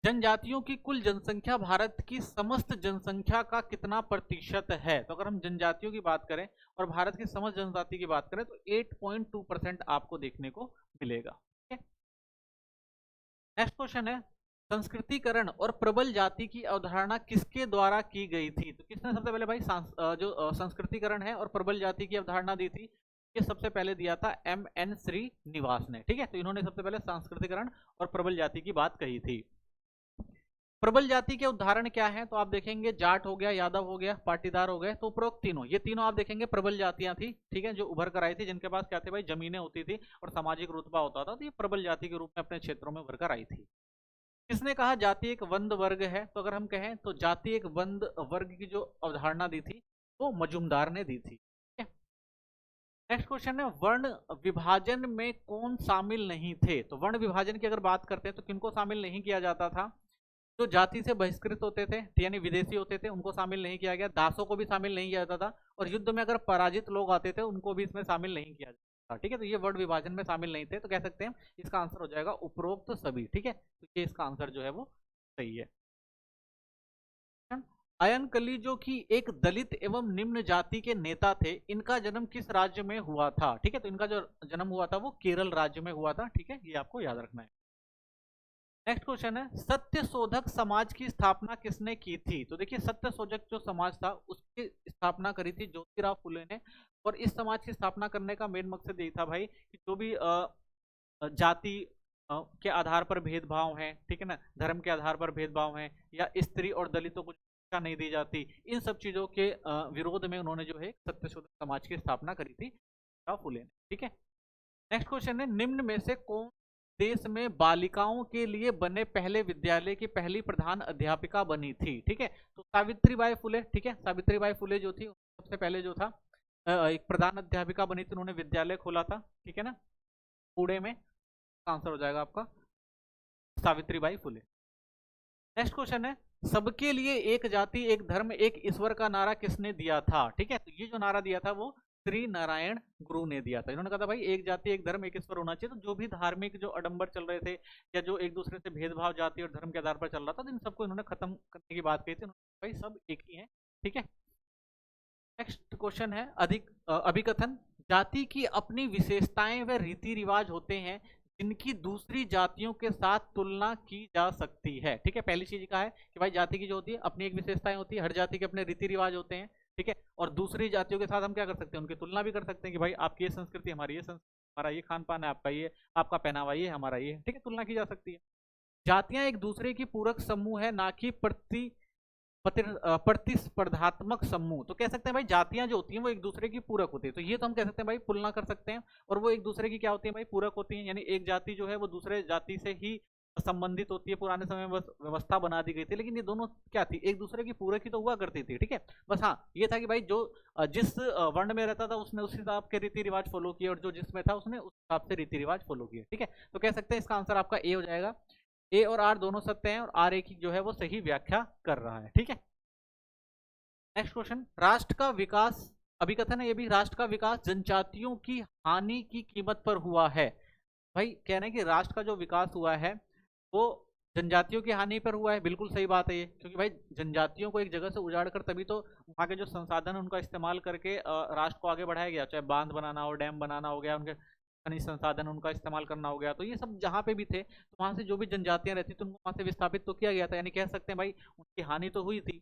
जनजातियों की कुल जनसंख्या भारत की समस्त जनसंख्या का कितना प्रतिशत है? तो अगर हम जनजातियों की बात करें और भारत की समस्त जनजाति की बात करें तो 8.2% आपको देखने को मिलेगा। नेक्स्ट क्वेश्चन है, संस्कृतिकरण और प्रबल जाति की अवधारणा किसके द्वारा की गई थी? तो किसने सबसे पहले भाई जो संस्कृतिकरण है और प्रबल जाति की अवधारणा दी थी, ये सबसे पहले दिया था MN श्रीनिवास ने। ठीक है, तो इन्होंने सबसे पहले सांस्कृतिकरण और प्रबल जाति की बात कही थी। प्रबल जाति के उदाहरण क्या हैं? तो आप देखेंगे जाट हो गया, यादव हो गया, पाटीदार हो गए, तो उपरोक्त तीनों, ये तीनों आप देखेंगे प्रबल जातियां थी। ठीक है, जो उभर कर आई थी, जिनके पास क्या थे भाई, जमीनें होती थी और सामाजिक रुतबा होता था, तो ये प्रबल जाति के रूप में अपने क्षेत्रों में उभर कर आई थी। किसने कहा जाति एक वंद वर्ग है? तो अगर हम कहें तो जाति एक वंद वर्ग की जो अवधारणा दी थी वो मजूमदार ने दी थी। नेक्स्ट क्वेश्चन है, वर्ण विभाजन में कौन शामिल नहीं थे? तो वर्ण विभाजन की अगर बात करते हैं तो किनको शामिल नहीं किया जाता था? जो जाति से बहिष्कृत होते थे यानी विदेशी होते थे उनको शामिल नहीं किया गया, दासों को भी शामिल नहीं किया जाता था, और युद्ध में अगर पराजित लोग आते थे उनको भी इसमें शामिल नहीं किया जाता। ठीक है, तो ये वर्ण विभाजन में शामिल नहीं थे, तो कह सकते हैं इसका आंसर हो जाएगा उपरोक्त सभी। ठीक है, तो ये इसका आंसर जो है वो सही है। अयन कली जो कि एक दलित एवं निम्न जाति के नेता थे, इनका जन्म किस राज्य में हुआ था? ठीक है, तो इनका जो जन्म हुआ था वो केरल राज्य में हुआ था। ठीक है, ये आपको याद रखना है। नेक्स्ट क्वेश्चन है, सत्य शोधक समाज की स्थापना किसने की थी? तो देखिए, सत्य शोधक जो समाज था उसकी स्थापना करी थी ज्योतिराव फुले ने। और इस समाज की स्थापना करने का मेन मकसद यही था भाई कि जो भी जाति के आधार पर भेदभाव है, ठीक है ना, धर्म के आधार पर भेदभाव है, या स्त्री और दलितों को शिक्षा नहीं दी जाती, इन सब चीजों के विरोध में उन्होंने जो है सत्यशोधक समाज की स्थापना करी थी फुले ने। ठीक है। नेक्स्ट क्वेश्चन है, निम्न में से कौन देश में बालिकाओं के लिए बने पहले विद्यालय की पहली प्रधान अध्यापिका बनी थी? ठीक है, तो सावित्रीबाई फुले। ठीक है, सावित्रीबाई फुले जो थी सबसे पहले जो था एक प्रधान अध्यापिका बनी थी, उन्होंने विद्यालय खोला था। ठीक है ना, पुणे में। आंसर हो जाएगा आपका सावित्रीबाई फुले। नेक्स्ट क्वेश्चन है, सबके लिए एक जाति एक धर्म एक ईश्वर का नारा किसने दिया था? ठीक है, तो ये जो नारा दिया था वो श्री नारायण गुरु ने दिया था। इन्होंने कहा था भाई एक जाति एक धर्म एक ईश्वर होना चाहिए। तो जो भी धार्मिक जो आडंबर चल रहे थे या जो एक दूसरे से भेदभाव जाति और धर्म के आधार पर चल रहा था, तो इन सबको इन्होंने खत्म करने की बात कही थी। भाई सब एक ही है। ठीक है। नेक्स्ट क्वेश्चन है, अभिकथन, जाति की अपनी विशेषताएं व रीति रिवाज होते हैं जिनकी दूसरी जातियों के साथ तुलना की जा सकती है। ठीक है, पहली चीज का है कि भाई जाति की जो होती है अपनी एक विशेषताएं होती है, हर जाति के अपने रीति रिवाज होते हैं। ठीक है, और दूसरी जातियों के साथ हम क्या कर सकते हैं, उनकी तुलना भी कर सकते हैं कि भाई आपकी ये संस्कृति, हमारी ये संस्कृति, हमारा ये खान पान है, आपका ये, आपका पहनावा ये, हमारा ये। ठीक है, तुलना की जा सकती है। जातियां एक दूसरे की पूरक समूह है, ना कि प्रतिस्पर्धात्मक समूह। तो कह सकते हैं भाई जातियां जो होती हैं वो एक दूसरे की पूरक होती है। तो ये तो हम कह सकते हैं भाई तुलना कर सकते हैं, और वो एक दूसरे की क्या होती है भाई, पूरक होती है। यानी एक जाति जो है वो दूसरे जाति से ही संबंधित होती है। पुराने समय में बस व्यवस्था बना दी गई थी, लेकिन ये दोनों क्या थी, एक दूसरे की पूरक ही तो हुआ करती थी। ठीक है, बस हाँ ये था कि भाई जो जिस वर्ण में रहता था उसने उस हिसाब के रीति रिवाज फॉलो किए, और जो जिसमें था उसने उस हिसाब से रीति रिवाज फॉलो किए। ठीक है, तो कह सकते हैं इसका आंसर आपका ए हो जाएगा। ए और आर दोनों सत्य हैं, और आर ए की जो है वो सही व्याख्या कर रहा है। ठीक है। नेक्स्ट क्वेश्चन, राष्ट्र का विकास, अभिकथन है ये भी, राष्ट्र का विकास जनजातियों की हानि की कीमत पर हुआ है। भाई कह रहे हैं कि राष्ट्र का जो विकास हुआ है वो जनजातियों की हानि पर हुआ है। बिल्कुल सही बात है ये, क्योंकि भाई जनजातियों को एक जगह से उजाड़ कर तभी तो वहाँ के जो संसाधन उनका इस्तेमाल करके राष्ट्र को आगे बढ़ाया गया, चाहे बांध बनाना हो, डैम बनाना हो गया, उनके खनिज संसाधन उनका इस्तेमाल करना हो गया। तो ये सब जहाँ पे भी थे तो वहाँ से जो भी जनजातियां रहती थी उनको वहाँ से विस्थापित तो किया गया था, यानी कह सकते हैं भाई उनकी हानि तो हुई थी।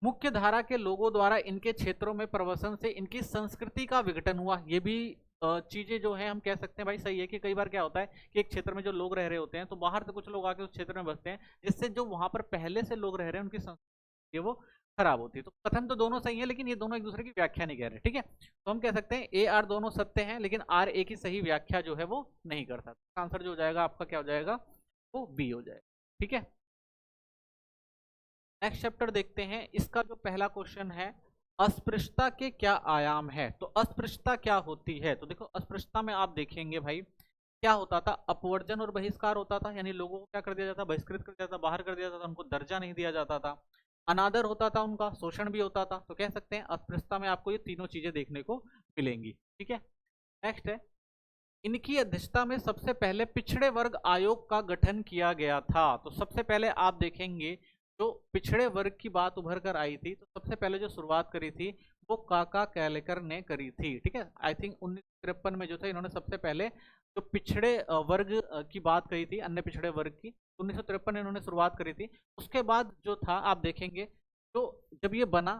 मुख्य धारा के लोगों द्वारा इनके क्षेत्रों में प्रवसन से इनकी संस्कृति का विघटन हुआ। ये भी चीजें जो है हम कह सकते हैं भाई सही है, कि कई बार क्या होता है कि एक क्षेत्र में जो लोग रह रहे होते हैं तो बाहर से कुछ लोग आके उस क्षेत्र में बसते हैं, जिससे जो वहां पर पहले से लोग रह रहे हैं उनकी संस्कृति वो खराब होती है। तो कथन तो दोनों सही है, लेकिन ये दोनों एक दूसरे की व्याख्या नहीं कह रहे। ठीक है, तो हम कह सकते हैं ए आर दोनों सत्य हैं, लेकिन आर ए की सही व्याख्या जो है वो नहीं करता। आंसर जो हो जाएगा आपका क्या हो जाएगा, वो बी हो जाएगा। ठीक है, नेक्स्ट चैप्टर देखते हैं। इसका जो पहला क्वेश्चन है, अस्पृश्यता के क्या आयाम है? तो अस्पृश्यता क्या होती है? तो देखो अस्पृश्यता में आप देखेंगे भाई क्या होता था, अपवर्जन और बहिष्कार होता था, यानी लोगों को क्या कर दिया जाता, बहिष्कृत कर दिया जाता, बाहर कर दिया जाता, उनको दर्जा नहीं दिया जाता था, अनादर होता था उनका, शोषण भी होता था। तो कह सकते हैं अस्पृश्यता में आपको ये तीनों चीजें देखने को मिलेंगी। ठीक है, नेक्स्ट है, इनकी अध्यक्षता में सबसे पहले पिछड़े वर्ग आयोग का गठन किया गया था। तो सबसे पहले आप देखेंगे जो पिछड़े वर्ग की बात उभर कर आई थी, तो सबसे पहले जो शुरुआत करी थी वो काका कैलेकर ने करी थी। ठीक है, आई थिंक 1953 में जो था इन्होंने सबसे पहले जो पिछड़े वर्ग की बात कही थी, अन्य पिछड़े वर्ग की, 1953 में इन्होंने शुरुआत करी थी। उसके बाद जो था आप देखेंगे तो जब ये बना,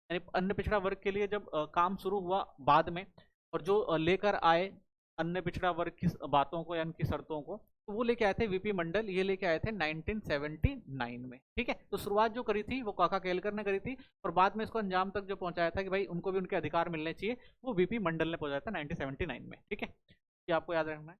यानी अन्य पिछड़ा वर्ग के लिए जब काम शुरू हुआ बाद में, और जो लेकर आए अन्य पिछड़ा वर्ग की बातों को या उनकी शर्तों को, तो वो लेके आए थे वीपी मंडल, ये लेके आए थे 1979 में। ठीक है, तो शुरुआत जो करी थी वो काका केलकर ने करी थी, और बाद में इसको अंजाम तक जो पहुंचाया था कि भाई उनको भी उनके अधिकार मिलने चाहिए, वो वीपी मंडल ने पहुंचाया था 1979 में। ठीक है, ये आपको याद रखना है।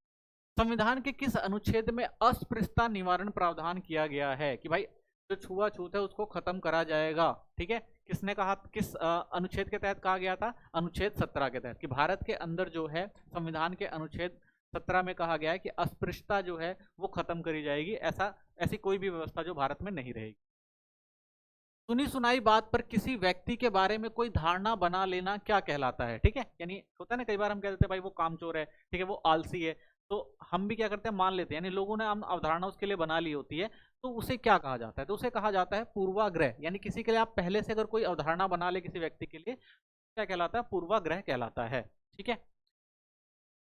संविधान के किस अनुच्छेद में अस्पृश्यता निवारण प्रावधान किया गया है कि भाई जो छुआछूत है उसको खत्म करा जाएगा? ठीक है, किसने कहा, किस अनुच्छेद के तहत कहा गया था? अनुच्छेद 17 के तहत, कि भारत के अंदर जो है संविधान के अनुच्छेद 17 में कहा गया है कि अस्पृश्यता जो है वो खत्म करी जाएगी, ऐसी कोई भी व्यवस्था जो भारत में नहीं रहेगी। सुनी सुनाई बात पर किसी व्यक्ति के बारे में कोई धारणा बना लेना क्या कहलाता है? ठीक है, यानी होता है ना कई बार हम कह देते हैं भाई वो कामचोर है, ठीक है, वो आलसी है, तो हम भी क्या करते हैं मान लेते हैं, यानी लोगों ने हम अवधारणा उसके लिए बना ली होती है, तो उसे क्या कहा जाता है? तो उसे कहा जाता है पूर्वाग्रह। यानी किसी के लिए आप पहले से अगर कोई अवधारणा बना ले किसी व्यक्ति के लिए, क्या कहलाता है? पूर्वाग्रह कहलाता है। ठीक है,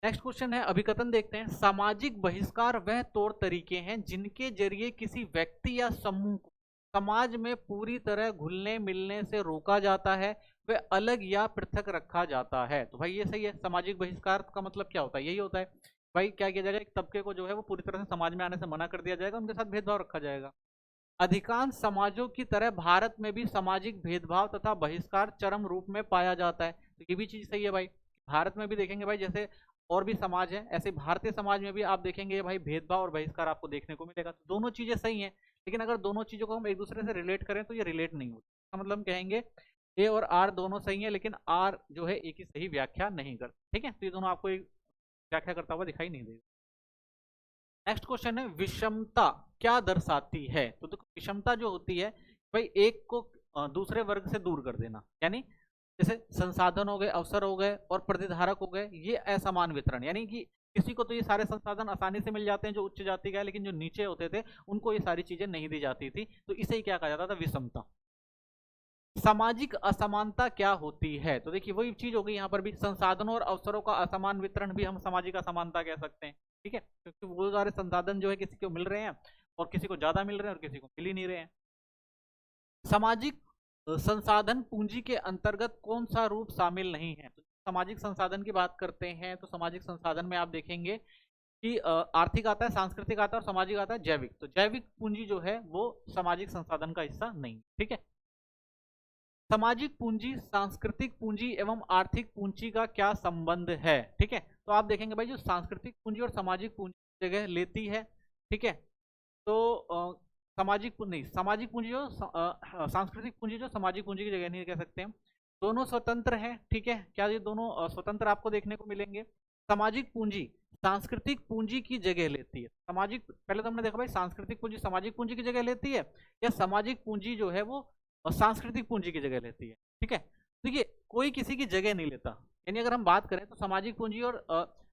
नेक्स्ट क्वेश्चन है, अभिकथन देखते हैं। सामाजिक बहिष्कार वह तौर तरीके हैं जिनके जरिए किसी व्यक्ति या समूह को समाज में पूरी तरह घुलने मिलने से रोका जाता है, वह अलग या पृथक रखा जाता है। तो भाई ये सही है। सामाजिक बहिष्कार का मतलब क्या होता है? यही होता है भाई, क्या किया जाएगा, एक तबके को जो है वो पूरी तरह से समाज में आने से मना कर दिया जाएगा, उनके साथ भेदभाव रखा जाएगा। अधिकांश समाजों की तरह भारत में भी सामाजिक भेदभाव तथा बहिष्कार चरम रूप में पाया जाता है। तो ये भी चीज सही है भाई। भारत में भी देखेंगे भाई, जैसे और भी समाज है, ऐसे भारतीय समाज में भी आप देखेंगे भाई भेदभाव और बहिष्कार आपको देखने को मिलेगा। तो दोनों चीजें सही हैं, लेकिन अगर दोनों चीजों को हम एक दूसरे से रिलेट करें तो ये रिलेट नहीं होती। इसका मतलब हम कहेंगे ए और आर दोनों सही है, लेकिन आर जो है एक ही सही व्याख्या नहीं करता। ठीक है, तो ये दोनों आपको एक व्याख्या करता हुआ दिखाई नहीं देगा। नेक्स्ट क्वेश्चन है, विषमता क्या दर्शाती है? तो देखो, विषमता जो होती है भाई, एक को दूसरे वर्ग से दूर कर देना, यानी जैसे संसाधन हो गए, अवसर हो गए और प्रतिधारक हो गए, ये असमान वितरण, यानी कि किसी को तो ये सारे संसाधन आसानी से मिल जाते हैं जो उच्च जाति का है, लेकिन जो नीचे होते थे उनको ये सारी चीजें नहीं दी जाती थी। तो इसे ही क्या कहा जाता था? विषमता। सामाजिक असमानता क्या होती है? तो देखिए वही चीज हो गई यहाँ पर भी, संसाधनों और अवसरों का असमान वितरण भी हम सामाजिक असमानता कह सकते हैं। ठीक है, क्योंकि वो सारे संसाधन जो है किसी को मिल रहे हैं और किसी को ज्यादा मिल रहे हैं और किसी को मिल ही नहीं रहे हैं। सामाजिक संसाधन पूंजी के अंतर्गत कौन सा रूप शामिल नहीं है? तो सामाजिक संसाधन की बात करते हैं तो सामाजिक संसाधन में आप देखेंगे कि आर्थिक आता है, सांस्कृतिक आता है और सामाजिक आता है जैविक। तो जैविक पूंजी जो है वो सामाजिक संसाधन का हिस्सा नहीं। ठीक है, सामाजिक पूंजी, सांस्कृतिक पूंजी एवं आर्थिक पूंजी का क्या संबंध है? ठीक है, तो आप देखेंगे भाई, जो सांस्कृतिक पूंजी और सामाजिक पूंजी जगह लेती है, ठीक है, तो सामाजिक पूंजी जो सांस्कृतिक पूंजी जो सामाजिक पूंजी की जगह नहीं कह सकते हम, दोनों स्वतंत्र हैं। ठीक है, क्या ये दोनों स्वतंत्र आपको देखने को मिलेंगे? सामाजिक पूंजी सांस्कृतिक पूंजी की जगह लेती है। सामाजिक, पहले तो हमने देखा भाई, सांस्कृतिक पूंजी सामाजिक पूंजी की जगह लेती है, या सामाजिक पूंजी जो है वो सांस्कृतिक पूंजी की जगह लेती है। ठीक है, देखिए कोई किसी की जगह नहीं लेता, यानी अगर हम बात करें तो सामाजिक पूंजी और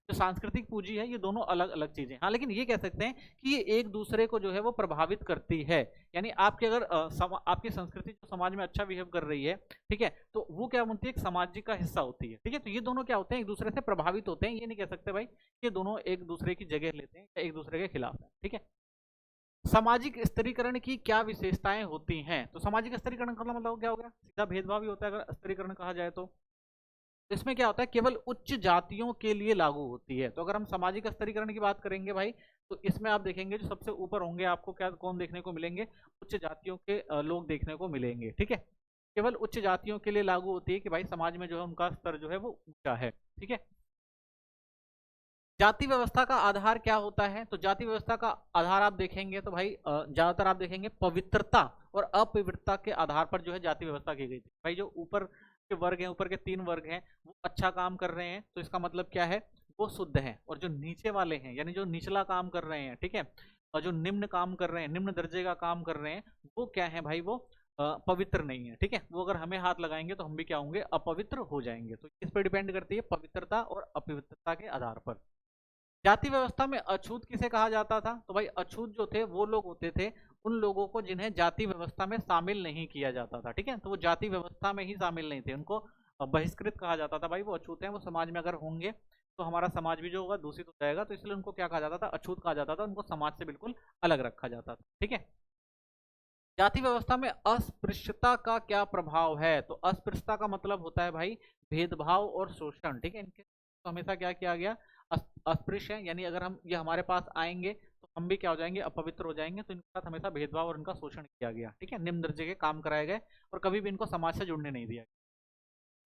जो सांस्कृतिक पूंजी है ये दोनों अलग अलग चीजें। हाँ, लेकिन ये कह सकते हैं कि ये एक दूसरे को जो है वो प्रभावित करती है। यानी आपके अगर आपकी संस्कृति जो समाज में अच्छा बिहेव कर रही है, ठीक है, तो वो क्या बनती है? एक समाज का हिस्सा होती है। ठीक है, तो ये दोनों क्या होते हैं? एक दूसरे से प्रभावित होते हैं। ये नहीं कह सकते भाई ये दोनों एक दूसरे की जगह लेते हैं या एक दूसरे के खिलाफ है। ठीक है, सामाजिक स्तरीकरण की क्या विशेषताएं होती हैं? तो सामाजिक स्तरीकरण का मतलब क्या हो गया? सीधा भेदभाव ही होता है अगर स्तरीकरण कहा जाए तो। इसमें क्या होता है? केवल उच्च जातियों के लिए लागू होती है। तो अगर हम सामाजिक स्तरीकरण की बात करेंगे भाई, तो इसमें आप देखेंगे जो सबसे ऊपर होंगे आपको क्या कौन देखने को मिलेंगे? उच्च जातियों के लोग देखने को मिलेंगे। ठीक है, केवल उच्च जातियों के लिए लागू होती है कि भाई समाज में जो है उनका स्तर जो है वो ऊंचा है। ठीक है, जाति व्यवस्था का आधार क्या होता है? तो जाति व्यवस्था का आधार आप देखेंगे तो भाई ज्यादातर आप देखेंगे पवित्रता और अपवित्रता के आधार पर जो है जाति व्यवस्था की गई थी। भाई जो ऊपर के वर्ग हैं, ऊपर के 3 वर्ग हैं, वो अच्छा काम कर रहे हैं तो इसका मतलब क्या है? वो शुद्ध है। और जो नीचे वाले हैं, यानी जो निचला काम कर रहे हैं, ठीक है, और जो निम्न काम कर रहे हैं, निम्न दर्जे का काम कर रहे हैं, वो क्या है भाई? वो पवित्र नहीं है। ठीक है, वो अगर हमें हाथ लगाएंगे तो हम भी क्या होंगे? अपवित्र हो जाएंगे। तो इस पर डिपेंड करती है पवित्रता और अपवित्रता के आधार पर। जाति व्यवस्था में अछूत किसे कहा जाता था? तो भाई अछूत जो थे वो लोग होते थे, उन लोगों को जिन्हें जाति व्यवस्था में शामिल नहीं किया जाता था। ठीक है, तो वो जाति व्यवस्था में ही शामिल नहीं थे, उनको बहिष्कृत कहा जाता था। भाई वो अछूत हैं, वो समाज में अगर होंगे तो हमारा समाज भी जो होगा दूषित हो जाएगा, तो इसलिए उनको क्या कहा जाता था? अछूत कहा जाता था, उनको समाज से बिल्कुल अलग रखा जाता था। ठीक है, जाति व्यवस्था में अस्पृश्यता का क्या प्रभाव है? तो अस्पृश्यता का मतलब होता है भाई भेदभाव और शोषण। ठीक है, इनके तो हमेशा क्या किया गया? अस्पृश्य है, यानी अगर हम ये हमारे पास आएंगे तो हम भी क्या हो जाएंगे? अपवित्र हो जाएंगे। तो इनके साथ हमेशा भेदभाव और इनका शोषण किया गया। ठीक है, निम्न दर्जे के काम कराए गए और कभी भी इनको समाज से जुड़ने नहीं दिया गया।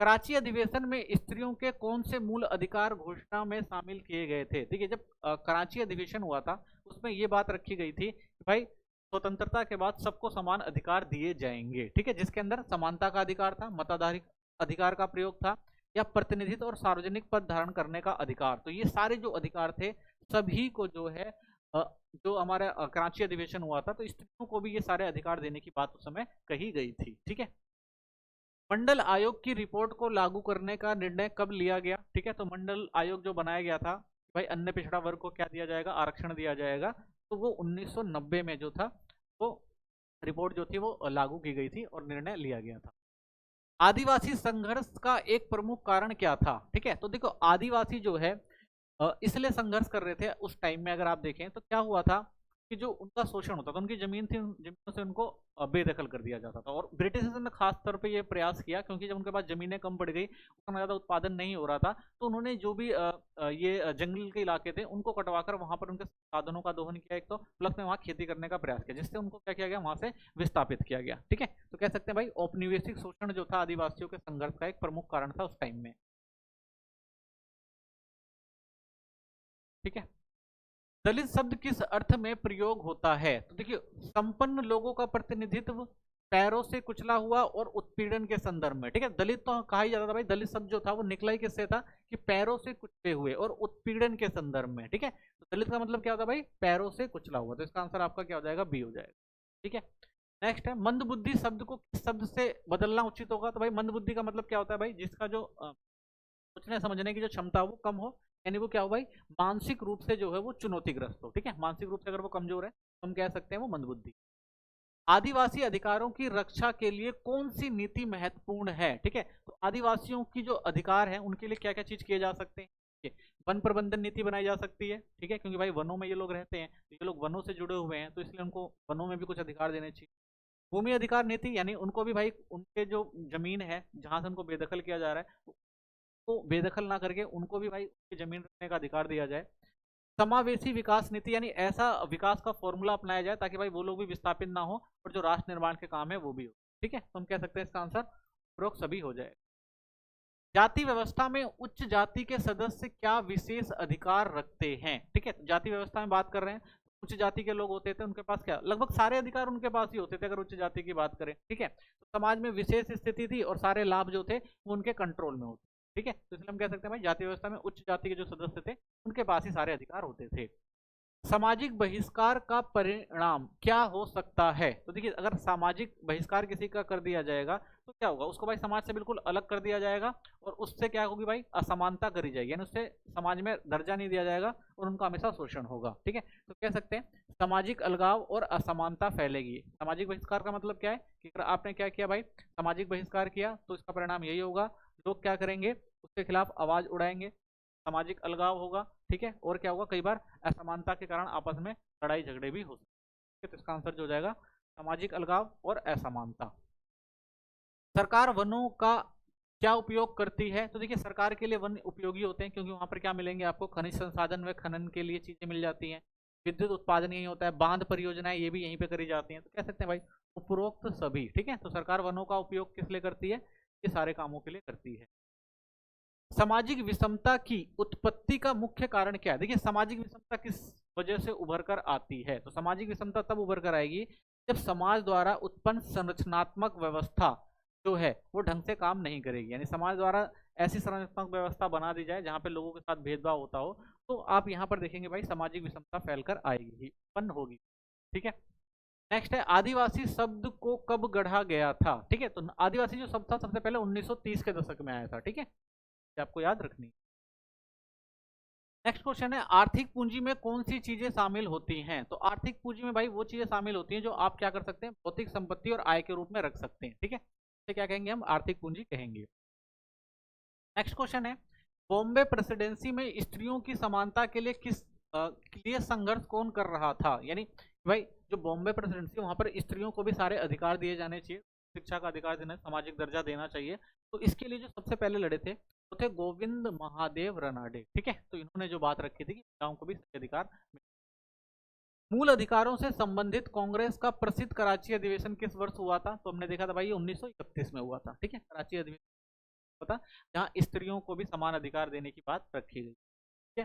कराची अधिवेशन में स्त्रियों के कौन से मूल अधिकार घोषणा में शामिल किए गए थे? देखिए जब कराची अधिवेशन हुआ था उसमें ये बात रखी गई थी कि भाई स्वतंत्रता के बाद सबको समान अधिकार दिए जाएंगे। ठीक है, जिसके अंदर समानता का अधिकार था, मताधिकार अधिकार का प्रयोग था, या प्रतिनिधित्व और सार्वजनिक पद धारण करने का अधिकार। तो ये सारे जो अधिकार थे सभी को जो है जो हमारा कराची अधिवेशन हुआ था तो स्त्रियों को भी ये सारे अधिकार देने की बात उस समय कही गई थी। ठीक है, मंडल आयोग की रिपोर्ट को लागू करने का निर्णय कब लिया गया? ठीक है, तो मंडल आयोग जो बनाया गया था, भाई अन्य पिछड़ा वर्ग को क्या दिया जाएगा? आरक्षण दिया जाएगा। तो वो 1990 में जो था वो रिपोर्ट जो थी वो लागू की गई थी और निर्णय लिया गया था। आदिवासी संघर्ष का एक प्रमुख कारण क्या था? ठीक है, तो देखो आदिवासी जो है इसलिए संघर्ष कर रहे थे उस टाइम में। अगर आप देखें तो क्या हुआ था कि जो उनका शोषण होता था, उनकी जमीन थी, उन जमीनों से उनको बेदखल कर दिया जाता था। और ब्रिटिश ने खास तौर पे ये प्रयास किया, क्योंकि जब उनके पास जमीनें कम पड़ गई, उतना ज़्यादा उत्पादन नहीं हो रहा था, तो उन्होंने जो भी ये जंगल के इलाके थे उनको कटवाकर वहां पर उनके साधनों का दोहन किया एक तो, प्लस में वहाँ खेती करने का प्रयास किया, जिससे उनको क्या किया गया, वहां से विस्थापित किया गया। ठीक है, तो कह सकते हैं भाई औपनिवेशिक शोषण जो था आदिवासियों के संघर्ष का एक प्रमुख कारण था उस टाइम में। ठीक है, दलित शब्द किस अर्थ में प्रयोग होता है? तो देखिए, संपन्न लोगों का प्रतिनिधित्व, पैरों से कुचला हुआ और उत्पीड़न के संदर्भ में। ठीक है, दलित तो कहा ही जाता था भाई, दलित शब्द जो था वो निकला ही किससे था कि पैरों से कुचले हुए और उत्पीड़न के संदर्भ में। ठीक है, तो दलित का मतलब क्या होता है भाई, पैरों से कुचला हुआ, तो इसका आंसर आपका क्या हो जाएगा, बी हो जाएगा। ठीक है, नेक्स्ट है मंदबुद्धि शब्द को किस शब्द से बदलना उचित होगा? तो भाई मंदबुद्धि का मतलब क्या होता है भाई, जिसका जो सोचने समझने की जो क्षमता हो वो कम हो, यानी वो क्या हो भाई, मानसिक रूप से जो है वो चुनौतीग्रस्त हो। ठीक है, मानसिक रूप से अगर वो कमजोर है तो हम कह सकते हैं वो मंदबुद्धि। आदिवासी अधिकारों की रक्षा के लिए कौन सी नीति महत्वपूर्ण है? ठीक है, तो आदिवासियों की जो अधिकार है उनके लिए क्या क्या चीज किए जा सकते हैं? वन प्रबंधन नीति बनाई जा सकती है। ठीक है, क्योंकि भाई वनों में ये लोग रहते हैं, ये लोग वनों से जुड़े हुए हैं, तो इसलिए उनको वनों में भी कुछ अधिकार देने चाहिए। भूमि अधिकार नीति, यानी उनको भी भाई उनके जो जमीन है जहां से उनको बेदखल किया जा रहा है, को बेदखल ना करके उनको भी भाई उनकी जमीन रखने का अधिकार दिया जाए। समावेशी विकास नीति, यानी ऐसा विकास का फॉर्मूला अपनाया जाए ताकि भाई वो लोग भी विस्थापित ना हो और जो राष्ट्र निर्माण के काम है वो भी हो। ठीक है, तो हम कह सकते हैं इसका आंसर उपरोक्त सभी हो जाएगा। जाति व्यवस्था में उच्च जाति के सदस्य क्या विशेष अधिकार रखते हैं? ठीक है, जाति व्यवस्था में बात कर रहे हैं, उच्च जाति के लोग होते थे, उनके पास क्या लगभग सारे अधिकार उनके पास ही होते थे अगर उच्च जाति की बात करें। ठीक है, तो समाज में विशेष स्थिति थी और सारे लाभ जो थे वो उनके कंट्रोल में होते। ठीक है, तो इसलिए हम कह सकते हैं भाई जाति व्यवस्था में उच्च जाति के जो सदस्य थे उनके पास ही सारे अधिकार होते थे। सामाजिक बहिष्कार का परिणाम क्या हो सकता है? तो देखिए, अगर सामाजिक बहिष्कार किसी का कर दिया जाएगा तो क्या होगा, उसको भाई समाज से बिल्कुल अलग कर दिया जाएगा और उससे क्या होगी भाई, असमानता करी जाएगी, यानी उससे समाज में दर्जा नहीं दिया जाएगा और उनका हमेशा शोषण होगा। ठीक है, तो कह सकते हैं सामाजिक अलगाव और असमानता फैलेगी। सामाजिक बहिष्कार का मतलब क्या है कि अगर आपने क्या किया भाई, सामाजिक बहिष्कार किया, तो इसका परिणाम यही होगा, लोग क्या करेंगे, उसके खिलाफ आवाज उड़ाएंगे, सामाजिक अलगाव होगा। ठीक है, और क्या होगा, कई बार असमानता के कारण आपस में लड़ाई झगड़े भी हो सकते हैं। तो इसका आंसर जो हो जाएगा सामाजिक अलगाव और असमानता। सरकार वनों का क्या उपयोग करती है? तो देखिए, सरकार के लिए वन उपयोगी होते हैं, क्योंकि वहां पर क्या मिलेंगे आपको, खनिज संसाधन व खनन के लिए चीजें मिल जाती हैं, विद्युत उत्पादन यही होता है, बांध परियोजनाएं ये भी यहीं पे करी जाती हैं। तो कह सकते हैं भाई उपरोक्त सभी। ठीक है, तो सरकार वनों का उपयोग किस लिए करती है, ये सारे कामों के लिए करती है। सामाजिक विषमता की उत्पत्ति का मुख्य कारण क्या है? देखिए, सामाजिक विषमता किस वजह से उभर कर आती है? तो सामाजिक विषमता तब उभर कर आएगी जब समाज द्वारा उत्पन्न संरचनात्मक व्यवस्था जो है वो ढंग से काम नहीं करेगी, यानी समाज द्वारा ऐसी संरचनात्मक व्यवस्था बना दी जाए जहां पे लोगों के साथ भेदभाव होता हो, तो आप यहाँ पर देखेंगे भाई सामाजिक विषमता फैलकर आएगी ही, उत्पन्न होगी। ठीक है, नेक्स्ट है आदिवासी शब्द को कब गढ़ा गया था? ठीक है, तो आदिवासी जो शब्द था सबसे पहले 1930 के दशक में आया था। ठीक है, आपको याद रखनी। नेक्स्ट क्वेश्चन है आर्थिक पूंजी में कौन सी चीजें शामिल होती हैं? तो आर्थिक पूंजी में भाई वो चीजें शामिल होती हैं जो आप क्या कर सकते हैं, भौतिक संपत्ति और आय के रूप में रख सकते हैं। ठीक है, इसे क्या कहेंगे हम, आर्थिक पूंजी कहेंगे। नेक्स्ट क्वेश्चन है बॉम्बे प्रेसिडेंसी में स्त्रियों की समानता के लिए किस लिए संघर्ष कौन कर रहा था? यानी भाई जो बॉम्बे प्रेसिडेंसी वहां पर स्त्रियों को भी सारे अधिकार दिए जाने चाहिए, शिक्षा का अधिकार देना, सामाजिक दर्जा देना चाहिए। तो इसके लिए जो सबसे पहले लड़े थे वो थे गोविंद महादेव रनाडे। ठीक है, तो इन्होंने जो बात रखी थी कि महिलाओं को भी अधिकार। मूल अधिकारों से संबंधित कांग्रेस का प्रसिद्ध कराची अधिवेशन किस वर्ष हुआ था? तो हमने देखा था भाई 1931 में हुआ था। ठीक है, कराची अधिवेशन था जहां स्त्रियों को भी समान अधिकार देने की बात रखी गई। ठीक है,